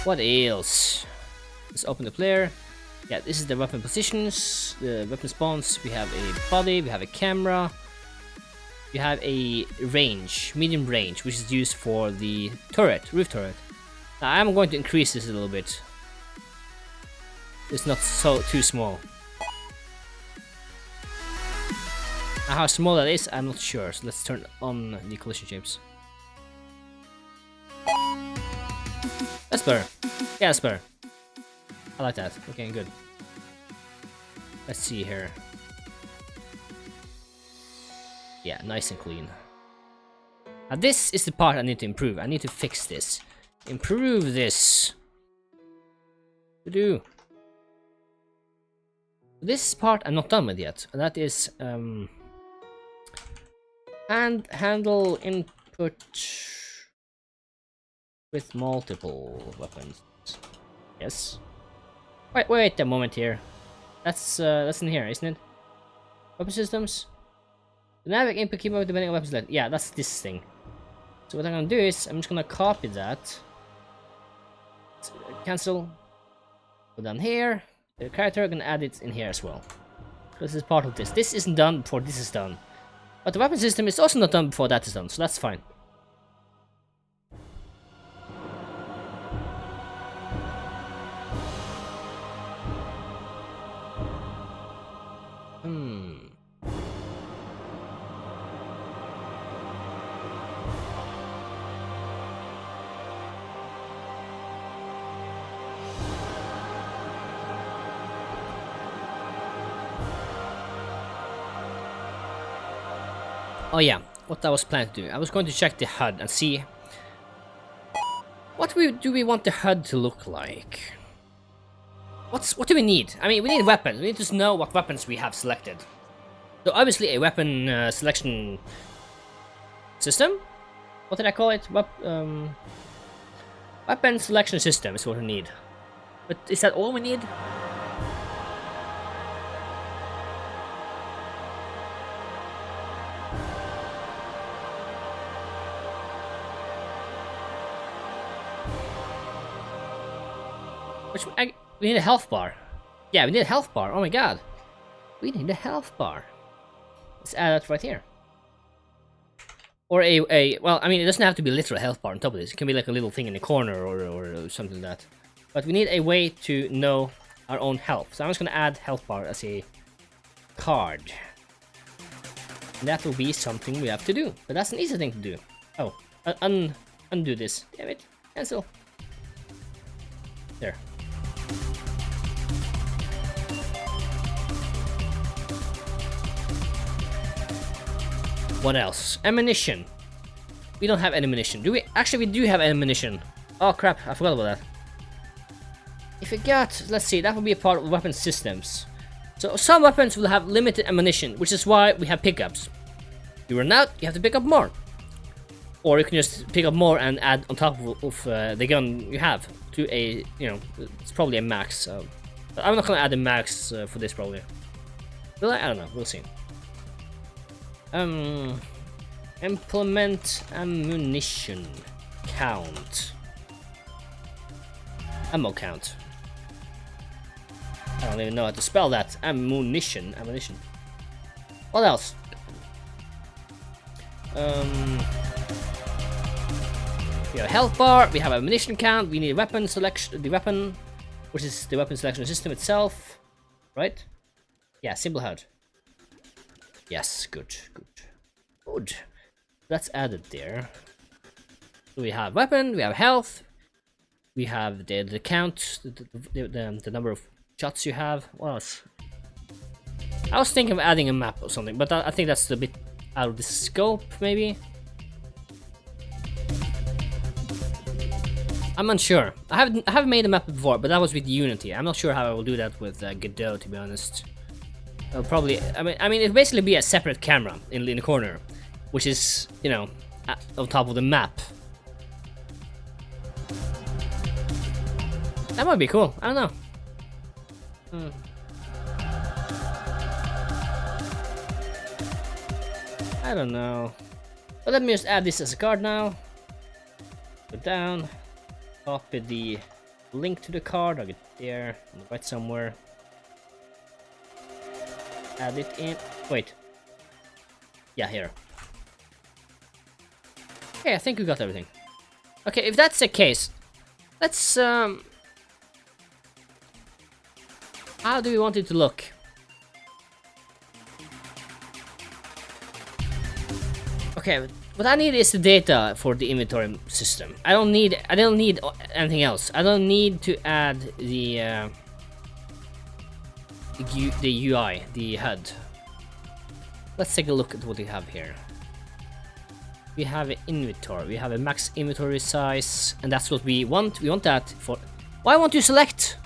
What else? Let's open the player. Yeah, this is the weapon positions, the weapon spawns. We have a body, we have a camera. We have a range, medium range, which is used for the turret, roof turret. Now I'm going to increase this a little bit. It's not too small. Now how small that is, I'm not sure. So let's turn on the collision shapes. That's better. Yeah, that's better. I like that. Okay, good. Let's see here. Yeah, nice and clean. Now this is the part I need to improve. I need to fix this. Improve this. To-do. This part I'm not done with yet. And that is and handle input with multiple weapons. Yes. Wait a moment here. That's in here, isn't it? Weapon systems. The navic input keyboard depending on weapon select. Yeah, that's this thing. So what I'm gonna do is I'm just gonna copy that. Cancel. Go down here. The character, I'm gonna add it in here as well. This is part of this. This isn't done before this is done. But the weapon system is also not done before that is done, so that's fine. Oh yeah, what I was planning to do. I was going to check the HUD and see what do we want the HUD to look like. What do we need? I mean, we need weapons. We need to know what weapons we have selected. So obviously a weapon selection system. What did I call it? Weapon selection system is what we need. But is that all we need? We need a health bar. Yeah, we need a health bar. Oh my god. We need a health bar. Let's add that right here. Or well, I mean, it doesn't have to be a literal health bar on top of this. It can be like a little thing in the corner or something like that. But we need a way to know our own health. So I'm just gonna add health bar as a card. And that will be something we have to do. But that's an easy thing to do. Oh, undo this. Damn it. Cancel. There. What else? Ammunition. We don't have any ammunition. Do we? Actually, we do have ammunition. Oh crap, I forgot about that. If we got, let's see, that would be a part of weapon systems. So some weapons will have limited ammunition, which is why we have pickups. You run out, you have to pick up more. Or you can just pick up more and add on top of the gun you have to a, you know, it's probably a max. So I'm not gonna add a max for this probably. Will I? I don't know. We'll see. Implement ammunition count. Ammo count. I don't even know how to spell that. Ammunition. What else? We have a health bar. We have ammunition count. We need weapon selection. The weapon, which is the weapon selection system itself, right? Yeah, simple HUD. Yes, good. That's added there. So we have weapon, we have health, we have the count, the number of shots you have. What else? I was thinking of adding a map or something, but I think that's a bit out of the scope, maybe. I'm unsure. I haven't made a map before, but that was with Unity. I'm not sure how I will do that with Godot, to be honest. I'll probably, I mean, it'll basically be a separate camera in the corner, which is, you know, on top of the map. That might be cool. I don't know. I don't know. But let me just add this as a card now. Go down. Copy the link to the card. I'll get there. Right somewhere. Add it in. Wait. Yeah, here. Okay, I think we got everything. Okay, if that's the case, let's how do we want it to look? Okay, what I need is the data for the inventory system. I don't need anything else. I don't need to add the UI, the HUD. Let's take a look at what we have here. We have an inventory. We have a max inventory size, and that's what we want. We want that for. Why won't you select?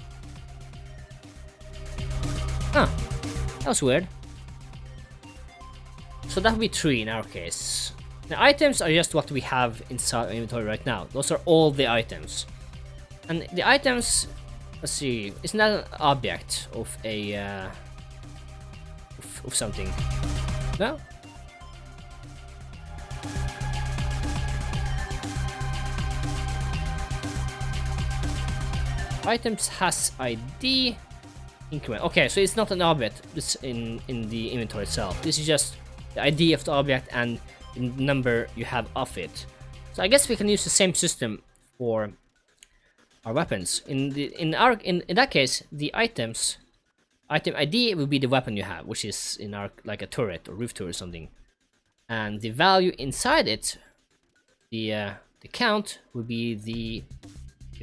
Huh? That was weird. So that would be 3 in our case. The items are just what we have inside our inventory right now. Those are all the items, and the items. Let's see. Isn't that an object of a of something? No. Items has ID increment. Okay, so it's not an object. It's in the inventory itself. This is just the ID of the object and the number you have of it. So I guess we can use the same system for our weapons. In that case, the item ID will be the weapon you have, which is in our like a turret or roof turret or something, and the value inside it, the count, will be the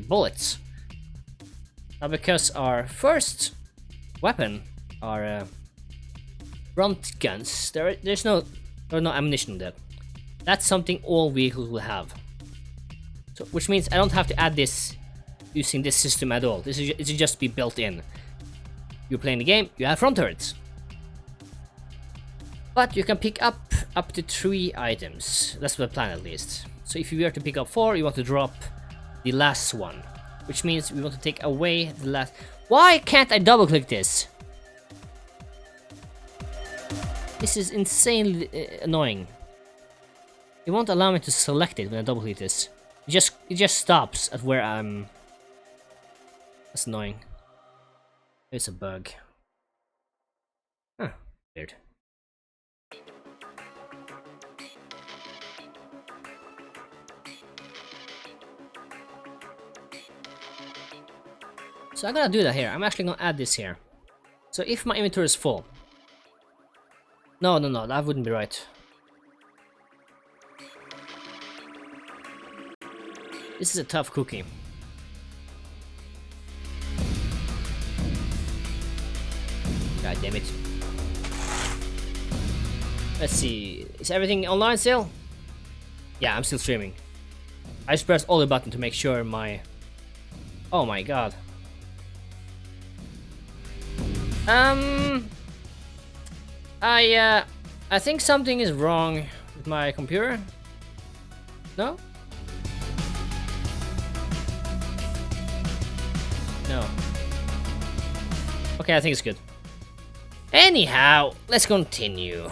bullets. Now, because our first weapon are front guns, there's no Or no ammunition on that. That's something all vehicles will have. So, which means I don't have to add this using this system at all. This is it should just be built in. You're playing the game, you have front turrets. But you can pick up to 3 items. That's the plan at least. So if you were to pick up 4, you want to drop the last one. Which means we want to take away the last... Why can't I double click this? This is insanely annoying. It won't allow me to select it when I double click this. It just stops at where I'm... That's annoying. It's a bug. Huh, weird. So I'm gonna do that here. I'm actually gonna add this here. So if my inventory is full... No, that wouldn't be right. This is a tough cookie. God damn it. Let's see. Is everything online still? Yeah, I'm still streaming. I just pressed all the button to make sure my... Oh my god. I think something is wrong with my computer. No? No. Okay, I think it's good. Anyhow, let's continue.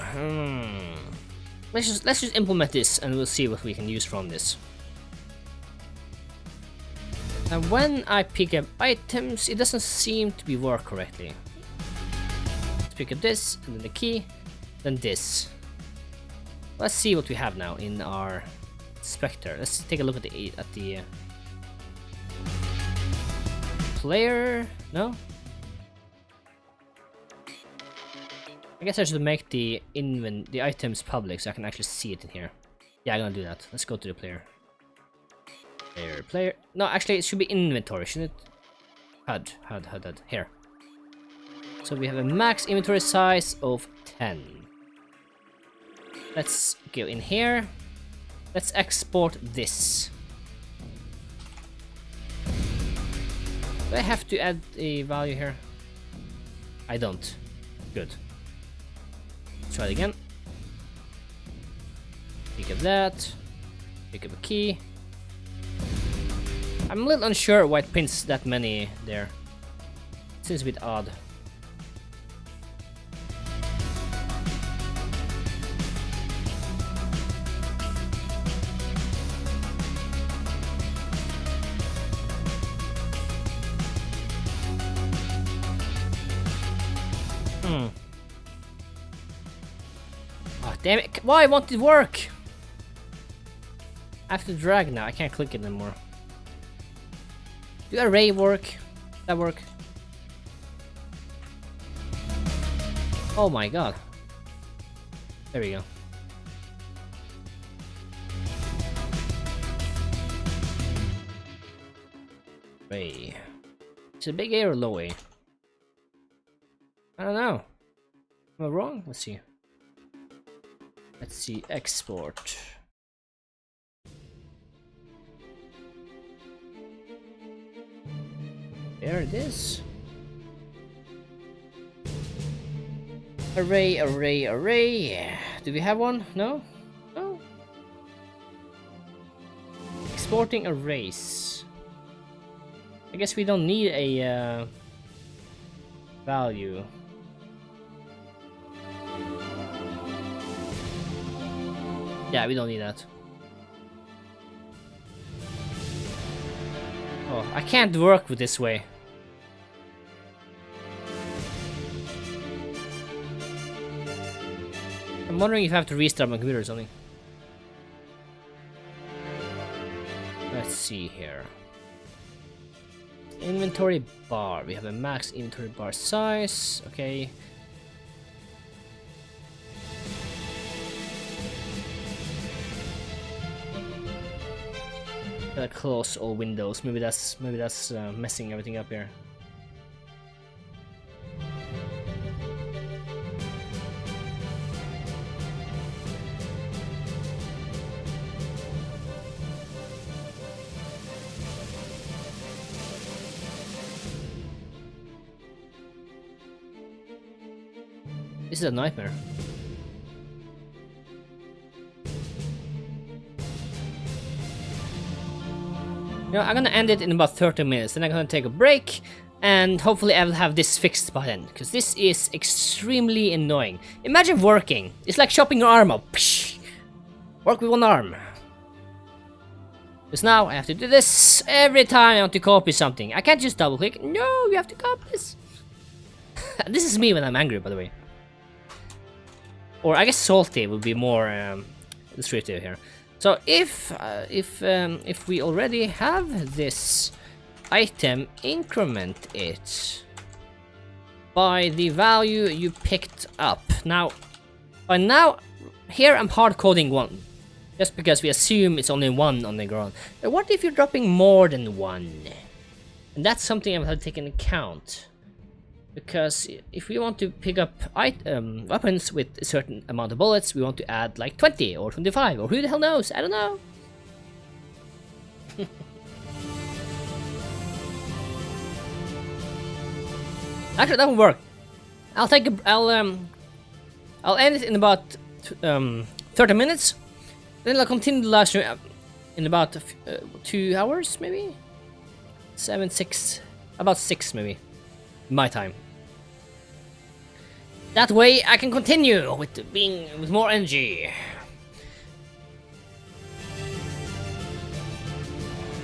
Let's just implement this and we'll see what we can use from this. And when I pick up items, it doesn't seem to be work correctly. Let's pick up this, and then the key, then this. Let's see what we have now in our Spectre. Let's take a look at the player. No. I guess I should make the items public so I can actually see it in here. Yeah, I'm gonna do that. Let's go to the player. Player. No, actually, it should be inventory, shouldn't it? HUD. Here. So we have a max inventory size of 10. Let's go in here. Let's export this. Do I have to add a value here? I don't. Good. Let's try it again. Pick up that. Pick up a key. I'm a little unsure why it prints that many there. It seems a bit odd. Oh, damn it. Why won't it work? I have to drag now. I can't click it anymore. Do array work? That work? Oh my god. There we go. Array. Is it big A or low A? I don't know. Am I wrong? Let's see. Let's see. Export. There it is. Array. Do we have one? No? No? Exporting arrays. I guess we don't need a value. Yeah, we don't need that. Oh, I can't work with this way. I'm wondering if I have to restart my computer or something. Let's see here. Inventory bar. We have a max inventory bar size. Okay. Gotta close all windows. Maybe that's messing everything up here. is a nightmare. You know, I'm gonna end it in about 30 minutes, then I'm gonna take a break, and hopefully I will have this fixed by then, because this is extremely annoying. Imagine working. It's like chopping your arm up. Psh! Work with one arm. Because now I have to do this every time I want to copy something. I can't just double click. No, you have to copy this. This is me when I'm angry, by the way. Or I guess salty would be more descriptive here. So if we already have this item, increment it by the value you picked up. Now, by now, here I'm hard coding 1, just because we assume it's only 1 on the ground. But what if you're dropping more than 1? And that's something I will have to take into account. Because if we want to pick up weapons with a certain amount of bullets, we want to add like 20 or 25 or who the hell knows? I don't know. Actually, that will work. I'll end it in about 30 minutes. Then I'll continue the live stream in about 2 hours, maybe 6, about 6 maybe. My time. That way I can continue with more energy.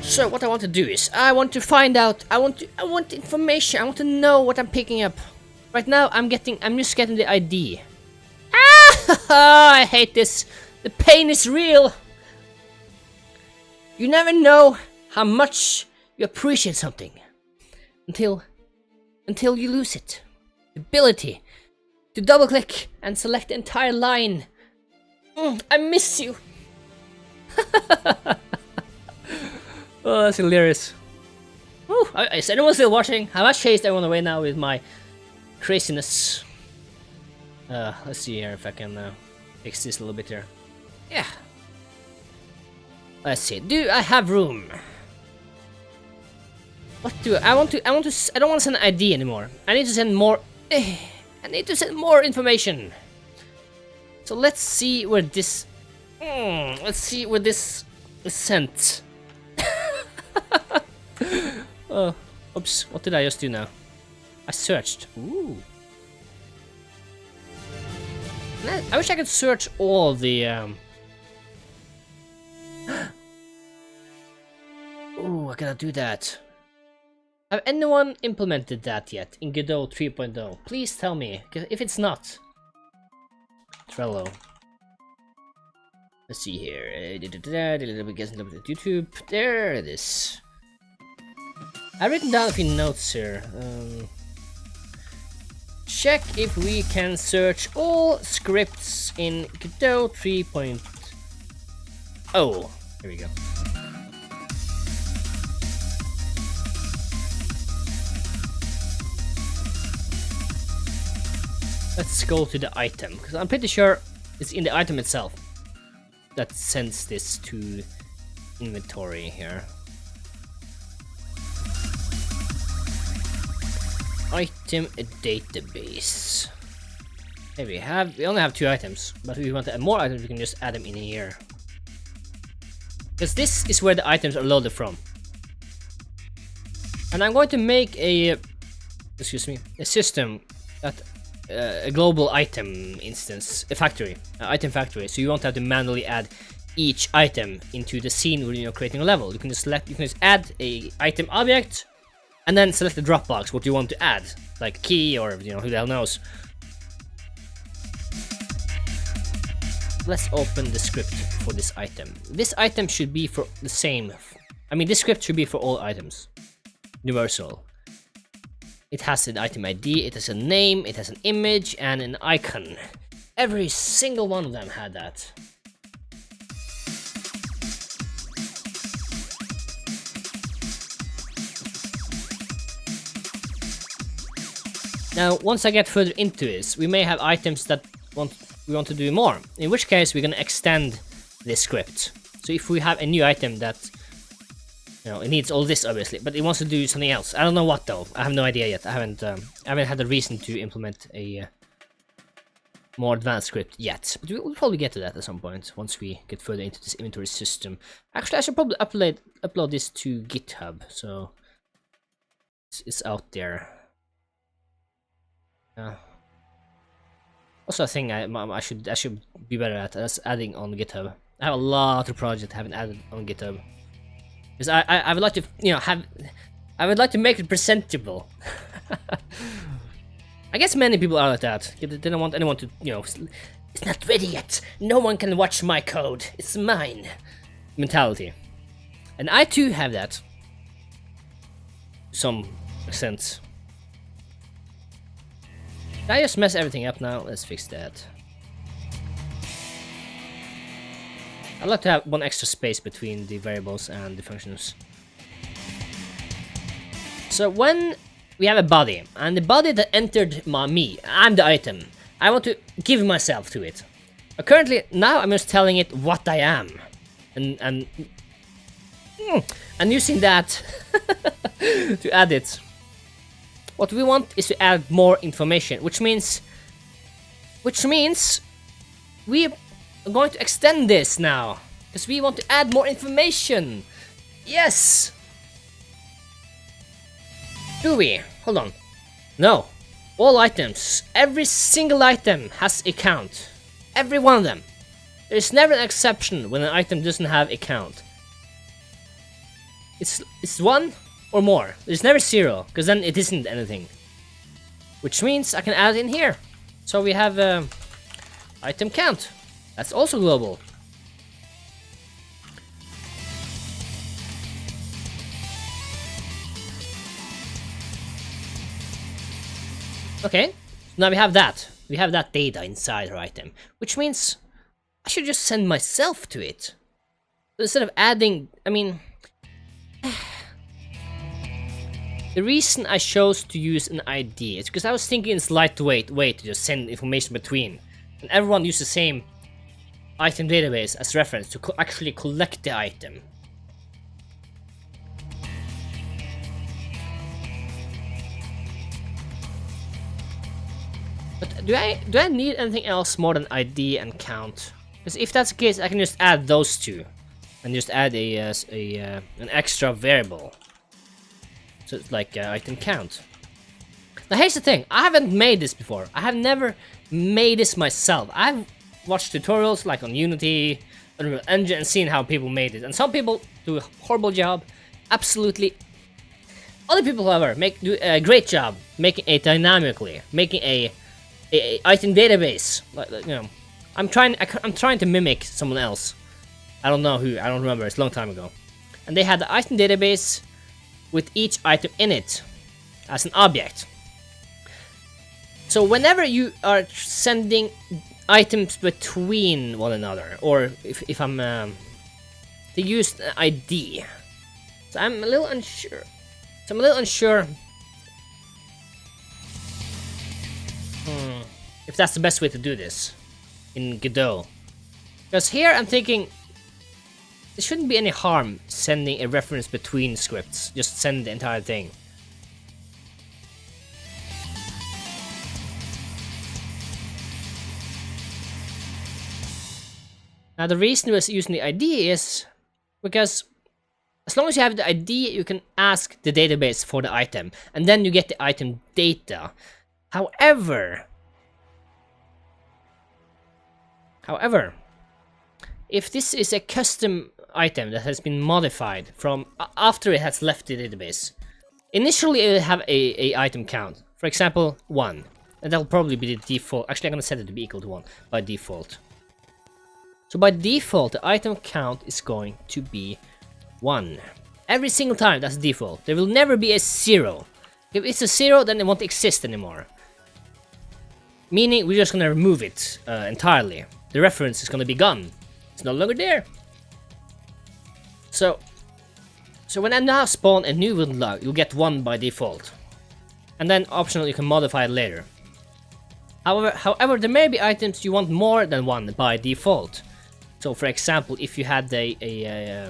So what I want to do is I want to find out. I want information. I want to know what I'm picking up. Right now I'm just getting the ID. Ah! I hate this. The pain is real. You never know how much you appreciate something until you lose it. The ability to double click and select the entire line. I miss you. Oh, that's hilarious. Ooh, is anyone still watching? Have I chased everyone away now with my craziness? Let's see here if I can fix this a little bit here. Yeah. Let's see. Do I have room? What do I want to? I don't want to send an ID anymore. I need to send more. I need to send more information. So let's see where this. Let's see where this is sent. Oh, oops! What did I just do now? I searched. Ooh. I wish I could search all the. Ooh, I gotta do that. Have anyone implemented that yet in Godot 3.0? Please tell me, if it's not. Trello. Let's see here. YouTube. There it is. I've written down a few notes here. Check if we can search all scripts in Godot 3.0. Here we go. Let's go to the item, because I'm pretty sure it's in the item itself that sends this to inventory here. Item database. Here we only have 2 items, but if we want to add more items, we can just add them in here. Because this is where the items are loaded from. And I'm going to make a system that a global item instance, a factory, item factory. So you won't have to manually add each item into the scene when you're creating a level. You can just add a item object, and then select the Dropbox what you want to add, like key or who the hell knows. Let's open the script for this item. This item should be for the same. I mean, this script should be for all items. Universal. It has an item ID, it has a name, it has an image, and an icon. Every single one of them had that. Now, once I get further into this, we may have items that we want to do more. In which case, we're gonna extend this script. So if we have a new item that, it needs all this obviously, but it wants to do something else. I don't know what though. I have no idea yet. I haven't had a reason to implement a more advanced script yet, but we'll probably get to that at some point once we get further into this inventory system. Actually, I should probably upload this to GitHub, so it's out there. Also, a thing I should be better at is adding on GitHub. I have a lot of projects I haven't added on GitHub because I would like to I would like to make it presentable. I guess many people are like that. They don't want anyone to, it's not ready yet. No one can watch my code. It's mine. Mentality. And I too have that. To some extent. Did I just mess everything up now? Let's fix that. I'd like to have one extra space between the variables and the functions. So when we have a body, and the body that entered me, I'm the item. I want to give myself to it. But currently, now I'm just telling it what I am. And using that to add it. What we want is to add more information, which means we are going to extend this now. Because we want to add more information. Yes! Do we? Hold on. No. All items, every single item has a count. Every one of them. There's never an exception when an item doesn't have a count. It's one or more. There's never zero, because then it isn't anything. Which means I can add it in here. So we have item count. That's also global. Okay, now we have that. We have that data inside our item, which means I should just send myself to it. So instead of adding, the reason I chose to use an ID is because I was thinking it's lightweight way to just send information between. And everyone uses the same item database as reference to actually collect the item. But do I need anything else more than ID and count? Because if that's the case, I can just add those two, and just add an extra variable. So it's like item count. Now here's the thing: I haven't made this before. I have never made this myself. I've watched tutorials like on Unity, Unreal Engine, and seen how people made it. And some people do a horrible job. Absolutely. Other people, however, do a great job making it dynamically, making a item database. I'm trying to mimic someone else. I don't know who. I don't remember. It's a long time ago. And they had the item database with each item in it as an object. So whenever you are sending items between one another, or if I'm they use an ID. So I'm a little unsure. If that's the best way to do this in Godot. Because here I'm thinking there shouldn't be any harm sending a reference between scripts. Just send the entire thing. Now the reason we're using the ID is because as long as you have the ID, you can ask the database for the item, and then you get the item data. However, if this is a custom item that has been modified from after it has left the database, initially it will have a item count. For example, 1, and that'll probably be the default. Actually, I'm gonna set it to be equal to 1 by default. So by default, the item count is going to be 1. Every single time, that's default. There will never be a 0. If it's a 0, then it won't exist anymore. Meaning, we're just gonna remove it entirely. The reference is gonna be gone. It's no longer there. So when I now spawn a new wooden log, you'll get 1 by default. And then optional, you can modify it later. However, there may be items you want more than 1 by default. So for example, if you had a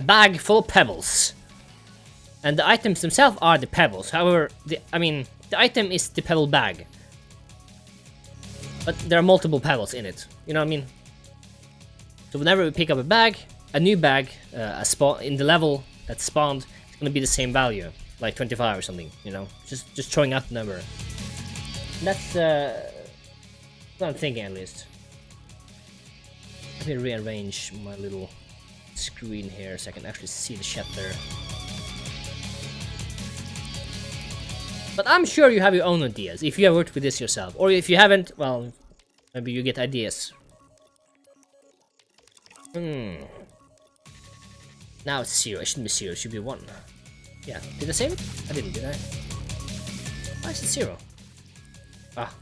bag full of pebbles, and the items themselves are the pebbles. However, the item is the pebble bag. but there are multiple panels in it. You know what I mean? So whenever we pick up a new bag, in the level that spawned, it's gonna be the same value, like 25 or something. You know, just throwing out the number. And that's what I'm thinking at least. Let me rearrange my little screen here so I can actually see the chat there. But I'm sure you have your own ideas if you have worked with this yourself, or if you haven't, well, maybe you get ideas. Now it's 0. It shouldn't be 0. It should be 1. Yeah. Did I save it? I didn't, did I? Why is it 0? Ah.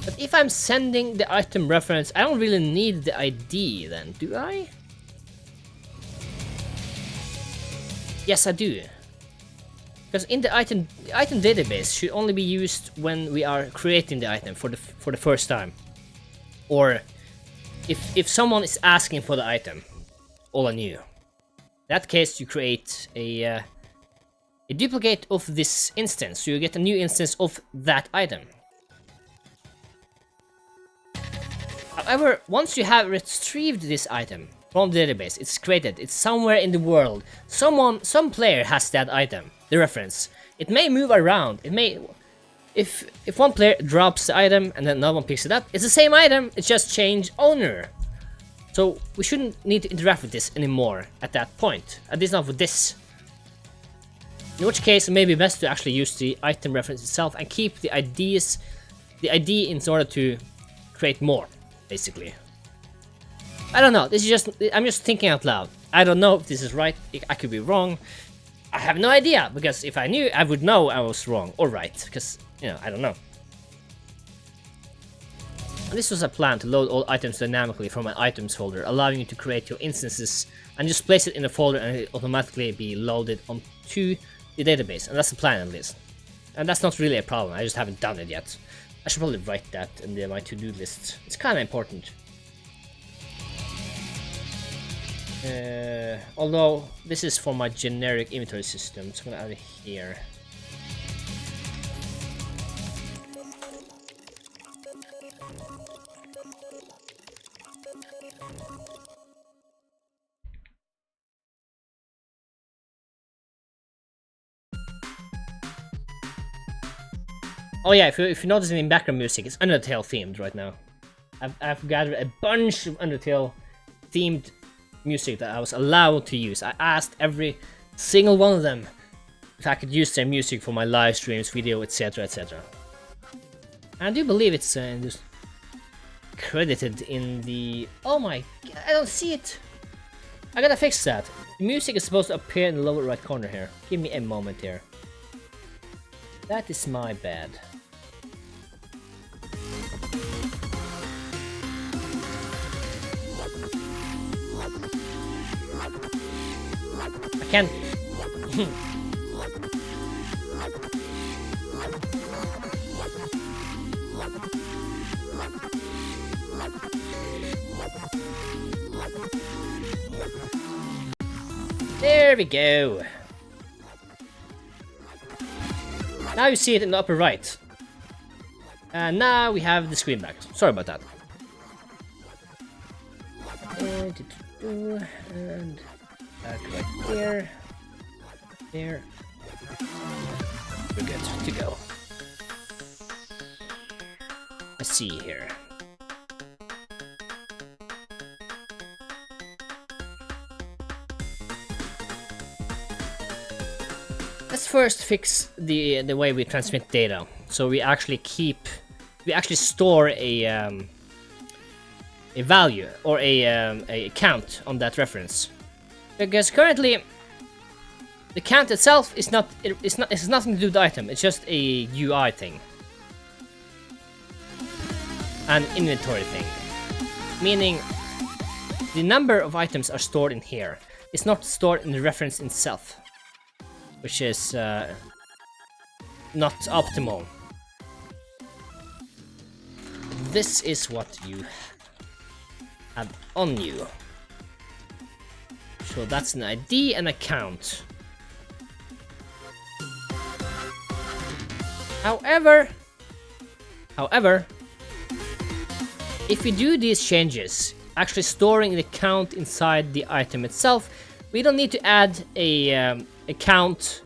But if I'm sending the item reference, I don't really need the ID then, do I? Yes, I do. Because in the item database should only be used when we are creating the item for the first time, or if someone is asking for the item, all anew. In that case, you create a duplicate of this instance, so you get a new instance of that item. However, once you have retrieved this item from the database, it's created, it's somewhere in the world. Some player has that item, the reference. It may move around. It may, if one player drops the item and then another one picks it up, it's the same item. It's just changed owner. So we shouldn't need to interact with this anymore at that point. At least not with this. In which case, it may be best to actually use the item reference itself and keep the ID in order to create more, basically. I don't know. This is just, I'm just thinking out loud. I don't know if this is right. I could be wrong. I have no idea, because if I knew, I would know I was wrong or right, because, you know, I don't know. This was a plan to load all items dynamically from an items folder, allowing you to create your instances and just place it in a folder and it automatically be loaded onto the database. And that's the plan, at least. And that's not really a problem. I just haven't done it yet. I should probably write that in my to-do list. It's kind of important. Although this is for my generic inventory system, so I'm gonna add it here. Oh yeah, if you notice in background music, it's Undertale themed right now. I've gathered a bunch of Undertale themed music that I was allowed to use. I asked every single one of them if I could use their music for my live streams, video, etc, etc. I do believe it's just credited in the... Oh my god, I don't see it! I gotta fix that. The music is supposed to appear in the lower right corner here. Give me a moment here. That is my bad. I can't... There we go. Now you see it in the upper right. And now we have the screen back. Sorry about that. And back right there. There. We're good to go. Let's see here. Let's first fix the way we transmit data. So we actually store a value or a count on that reference. Because currently the count itself is not, it has nothing to do with the item. It's just a UI thing, an inventory thing, meaning the number of items are stored in here. It's not stored in the reference itself, which is not optimal. This is what you have on you. So that's an ID and a count. However, if we do these changes, actually storing the count inside the item itself, we don't need to add a count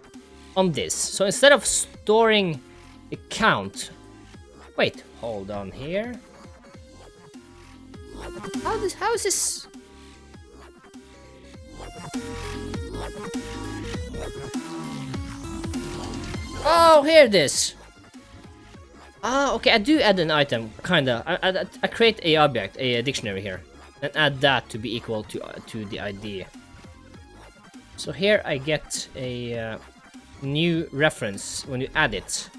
on this. So instead of storing a count, wait, hold on here. How is this? Oh, here it is. Ah, okay, I do add an item, kinda. I create a object, a dictionary here, and add that to be equal to the ID. So here I get a new reference when you add it.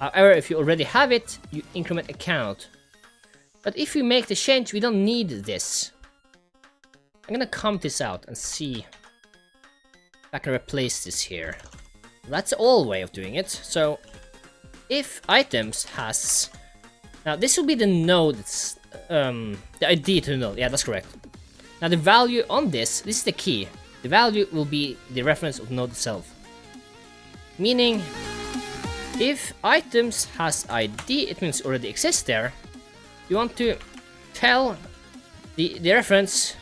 However, if you already have it, you increment a count. But if you make the change, we don't need this. I'm gonna comment this out and see if I can replace this here. That's the old way of doing it. So if items has, now this will be the node, the ID to the node. Yeah, that's correct. Now the value on this is the key. The value will be the reference of the node itself. Meaning, if items has ID, it means already exists there. You want to tell the reference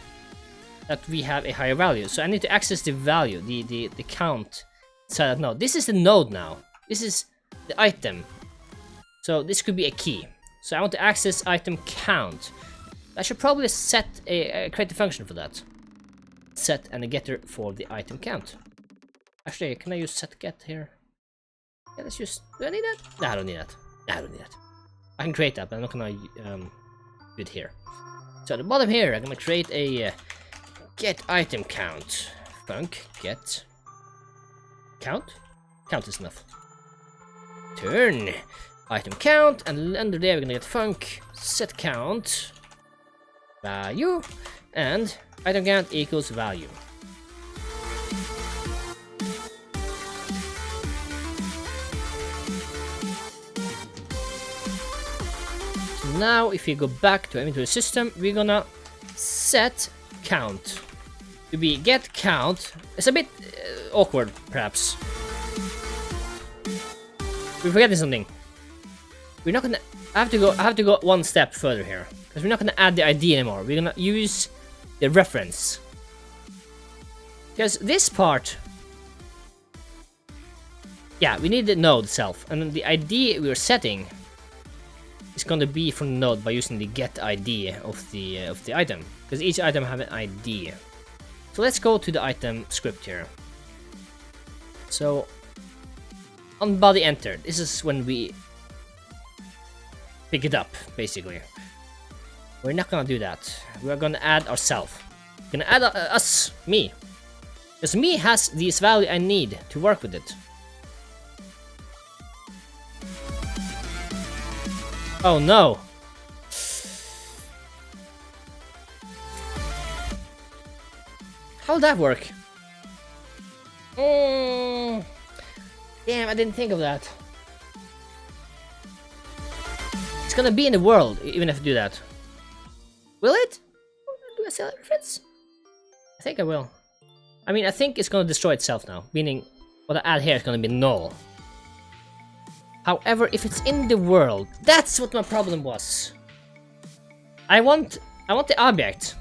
that we have a higher value. So I need to access the value, the count inside that node. This is the node now. This is the item. So this could be a key. So I want to access item count. I should probably set create a function for that. Set and a getter for the item count. Actually, can I use set get here? Yeah, let's use. Do I need that? No, I don't need that. No, I don't need that. I can create that, but I'm not gonna do it here. So at the bottom here, I'm gonna create a get item count. Func get count. Count is enough. Turn item count, and under there we're gonna get func set count value, and item count equals value. So now if we go back to inventory system, we're gonna set count to be get count. It's a bit awkward, perhaps. We're forgetting something. We're not gonna. I have to go one step further here, because we're not gonna add the ID anymore. We're gonna use the reference. Because this part, yeah, we need the node itself, and then the ID we're setting is gonna be from the node by using the get ID of the item, because each item have an ID. So let's go to the item script here. So on body enter, this is when we pick it up, basically. We're not gonna do that. We're gonna add ourselves. We're gonna add us, me. Because me has this value I need to work with it. Oh no! How'd that work? Damn, I didn't think of that. It's gonna be in the world, even if I do that. Will it? Do I sell a reference? I think I will. I mean, I think it's gonna destroy itself now, meaning what I add here is gonna be null. However, if it's in the world, that's what my problem was. I want the object,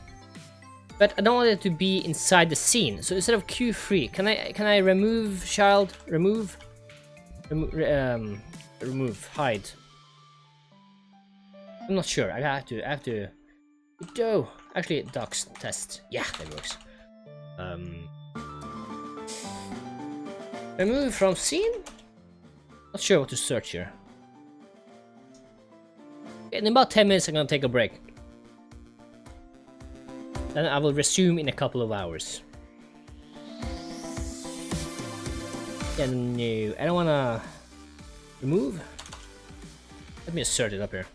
but I don't want it to be inside the scene. So instead of Q3, can I remove child, remove hide? I'm not sure. I have to. Godot. Actually, docs test. Yeah, that works. Remove from scene. Not sure what to search here. In about 10 minutes, I'm gonna take a break. Then I will resume in a couple of hours. Yeah, no, I don't wanna remove. Let me assert it up here.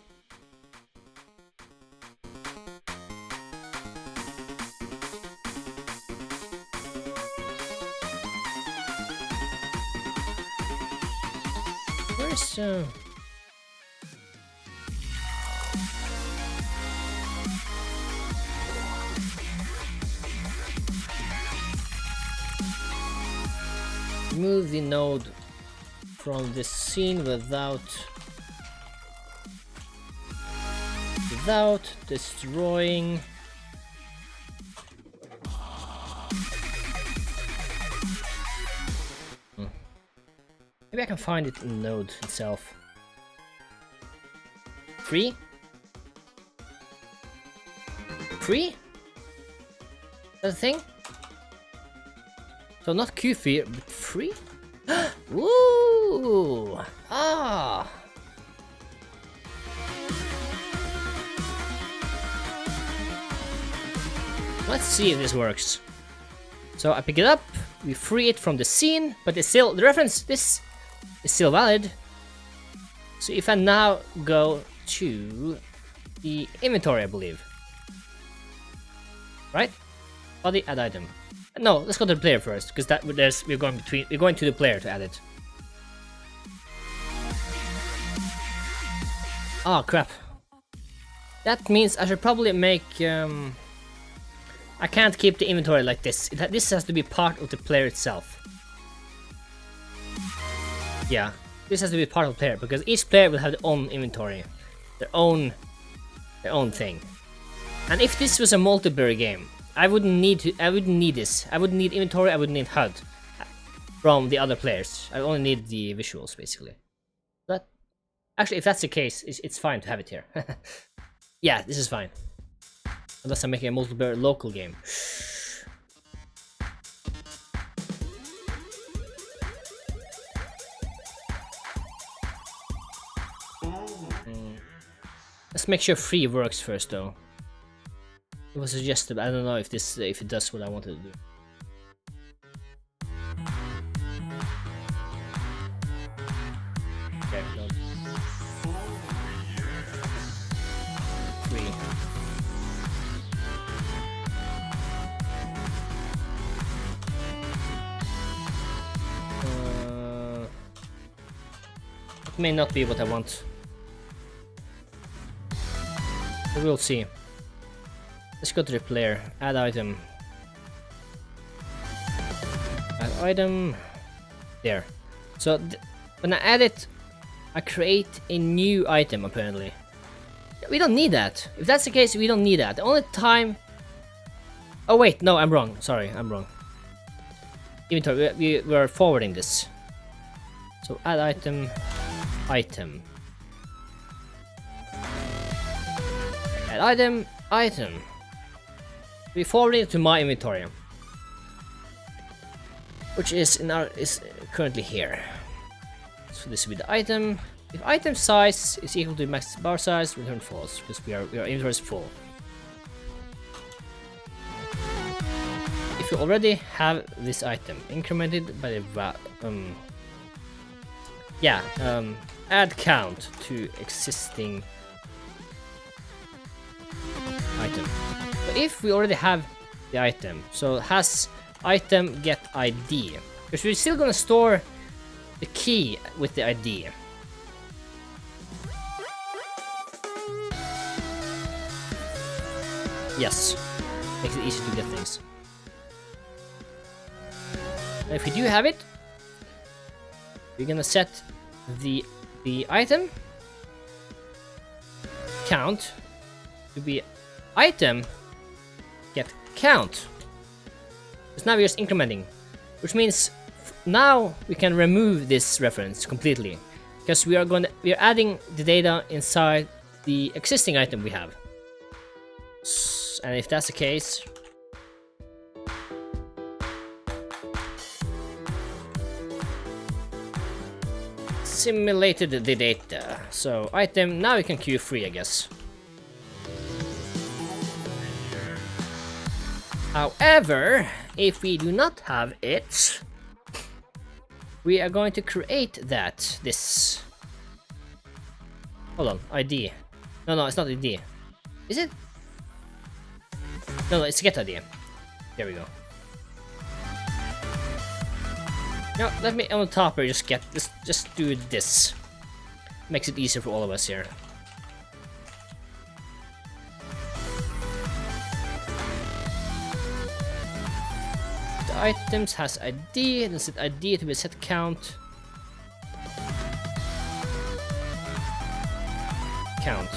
Where's Remove the node from the scene without destroying Maybe I can find it in the node itself. Free? Free? Is that a thing? So not Q free, but free? Woo! Ah! Let's see if this works. So I pick it up, we free it from the scene, but it's still, the reference, this is still valid. So if I now go to the inventory, I believe. Right? Body, add item. No, let's go to the player first, because that we're going to the player to add it. Oh crap. That means I should probably make I can't keep the inventory like this. This has to be part of the player itself. Yeah, this has to be part of the player because each player will have their own inventory, their own thing. And if this was a multiplayer game, I wouldn't need this. I wouldn't need inventory. I wouldn't need HUD from the other players. I only need the visuals basically. But actually, if that's the case, it's fine to have it here. Yeah, this is fine. Unless I'm making a multiplayer local game. Let's make sure free works first, though. It was suggested. I don't know if it does what I wanted to do. Okay, no. Free. It may not be what I want. But we'll see. Let's go to the player. Add item. Add item. There. So when I add it, I create a new item apparently. We don't need that. If that's the case, we don't need that. The only time... Oh wait, no, I'm wrong. Sorry, I'm wrong. Inventory, we're forwarding this. So add item, item. Add item, item. We forward it to my inventory, which is currently here. So this will be the item. If item size is equal to max bar size, return false because our inventory is full. If you already have this item incremented by the add count to existing item. But if we already have the item, so has item get ID, because we're still gonna store the key with the ID. Yes, makes it easy to get things. And if we do have it, we're gonna set the item count to be item get count. Because now we're just incrementing, which means now we can remove this reference completely, because we are adding the data inside the existing item we have. And if that's the case, simulated the data. So item, now we can queue free, I guess. However, if we do not have it, we are going to create this. Hold on, ID. No, it's not ID. Is it? No, it's get ID. There we go. Now, let me on the top here just do this. Makes it easier for all of us here. items has ID, then set ID to be set count. Count.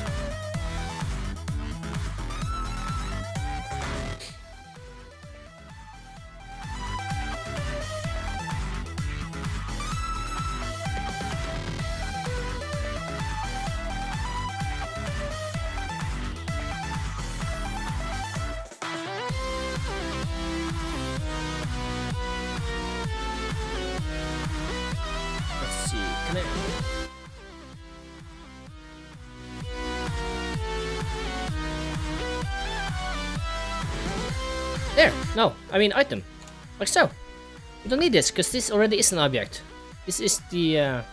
Let's see. Can I... There! No, I mean item. Like so. You don't need this, because this already is an object. This is the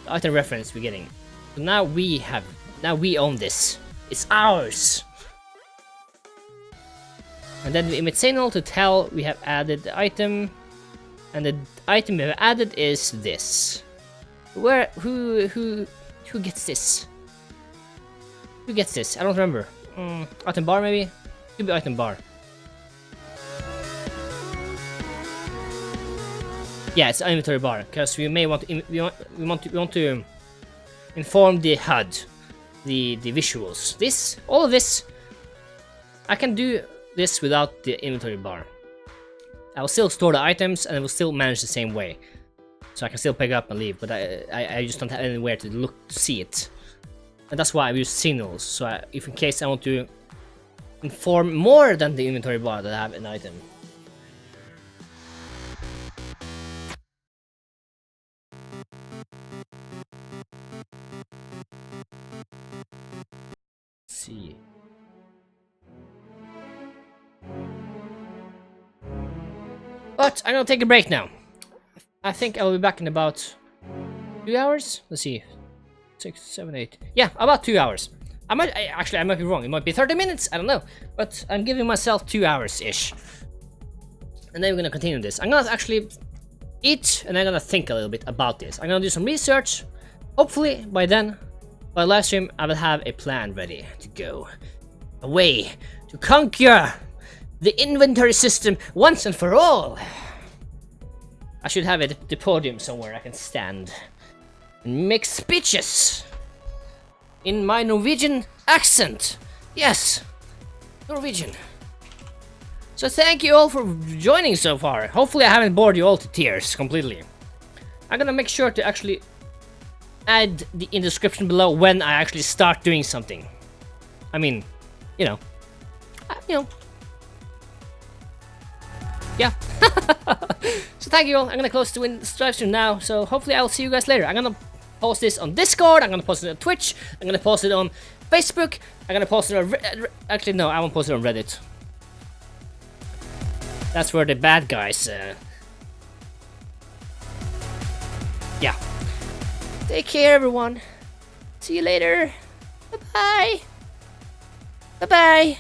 item reference we're getting. So now we own this. It's ours! And then we emit signal to tell we have added the item. And the item we have added is this. Who gets this? Who gets this? I don't remember. Item bar maybe? Could be item bar. Yeah, it's inventory bar, because we may want to we want to inform the HUD, the visuals. All of this, I can do this without the inventory bar. I will still store the items and I will still manage the same way, so I can still pick up and leave. But I just don't have anywhere to look to see it, and that's why I use signals. So if in case I want to inform more than the inventory bar that I have an item. See. But I'm gonna take a break now. I think I'll be back in about 2 hours. Let's see, 6, 7, 8. Yeah, about 2 hours. I might be wrong. It might be 30 minutes. I don't know. But I'm giving myself 2 hours ish. And then we're gonna continue this. I'm gonna actually eat, and I'm gonna think a little bit about this. I'm gonna do some research. Hopefully by then, by live stream, I will have a plan ready to go away to conquer the inventory system once and for all. I should have it at the podium somewhere I can stand and make speeches in my Norwegian accent. Yes, Norwegian. So thank you all for joining so far. Hopefully I haven't bored you all to tears completely. I'm gonna make sure to actually add in the description below when I actually start doing something. I mean, you know. Yeah. So thank you all. I'm gonna close the live stream now. So hopefully I'll see you guys later. I'm gonna post this on Discord. I'm gonna post it on Twitch. I'm gonna post it on Facebook. I'm gonna post it on actually no, I won't post it on Reddit. That's where the bad guys. Yeah. Take care, everyone. See you later. Bye bye. Bye bye.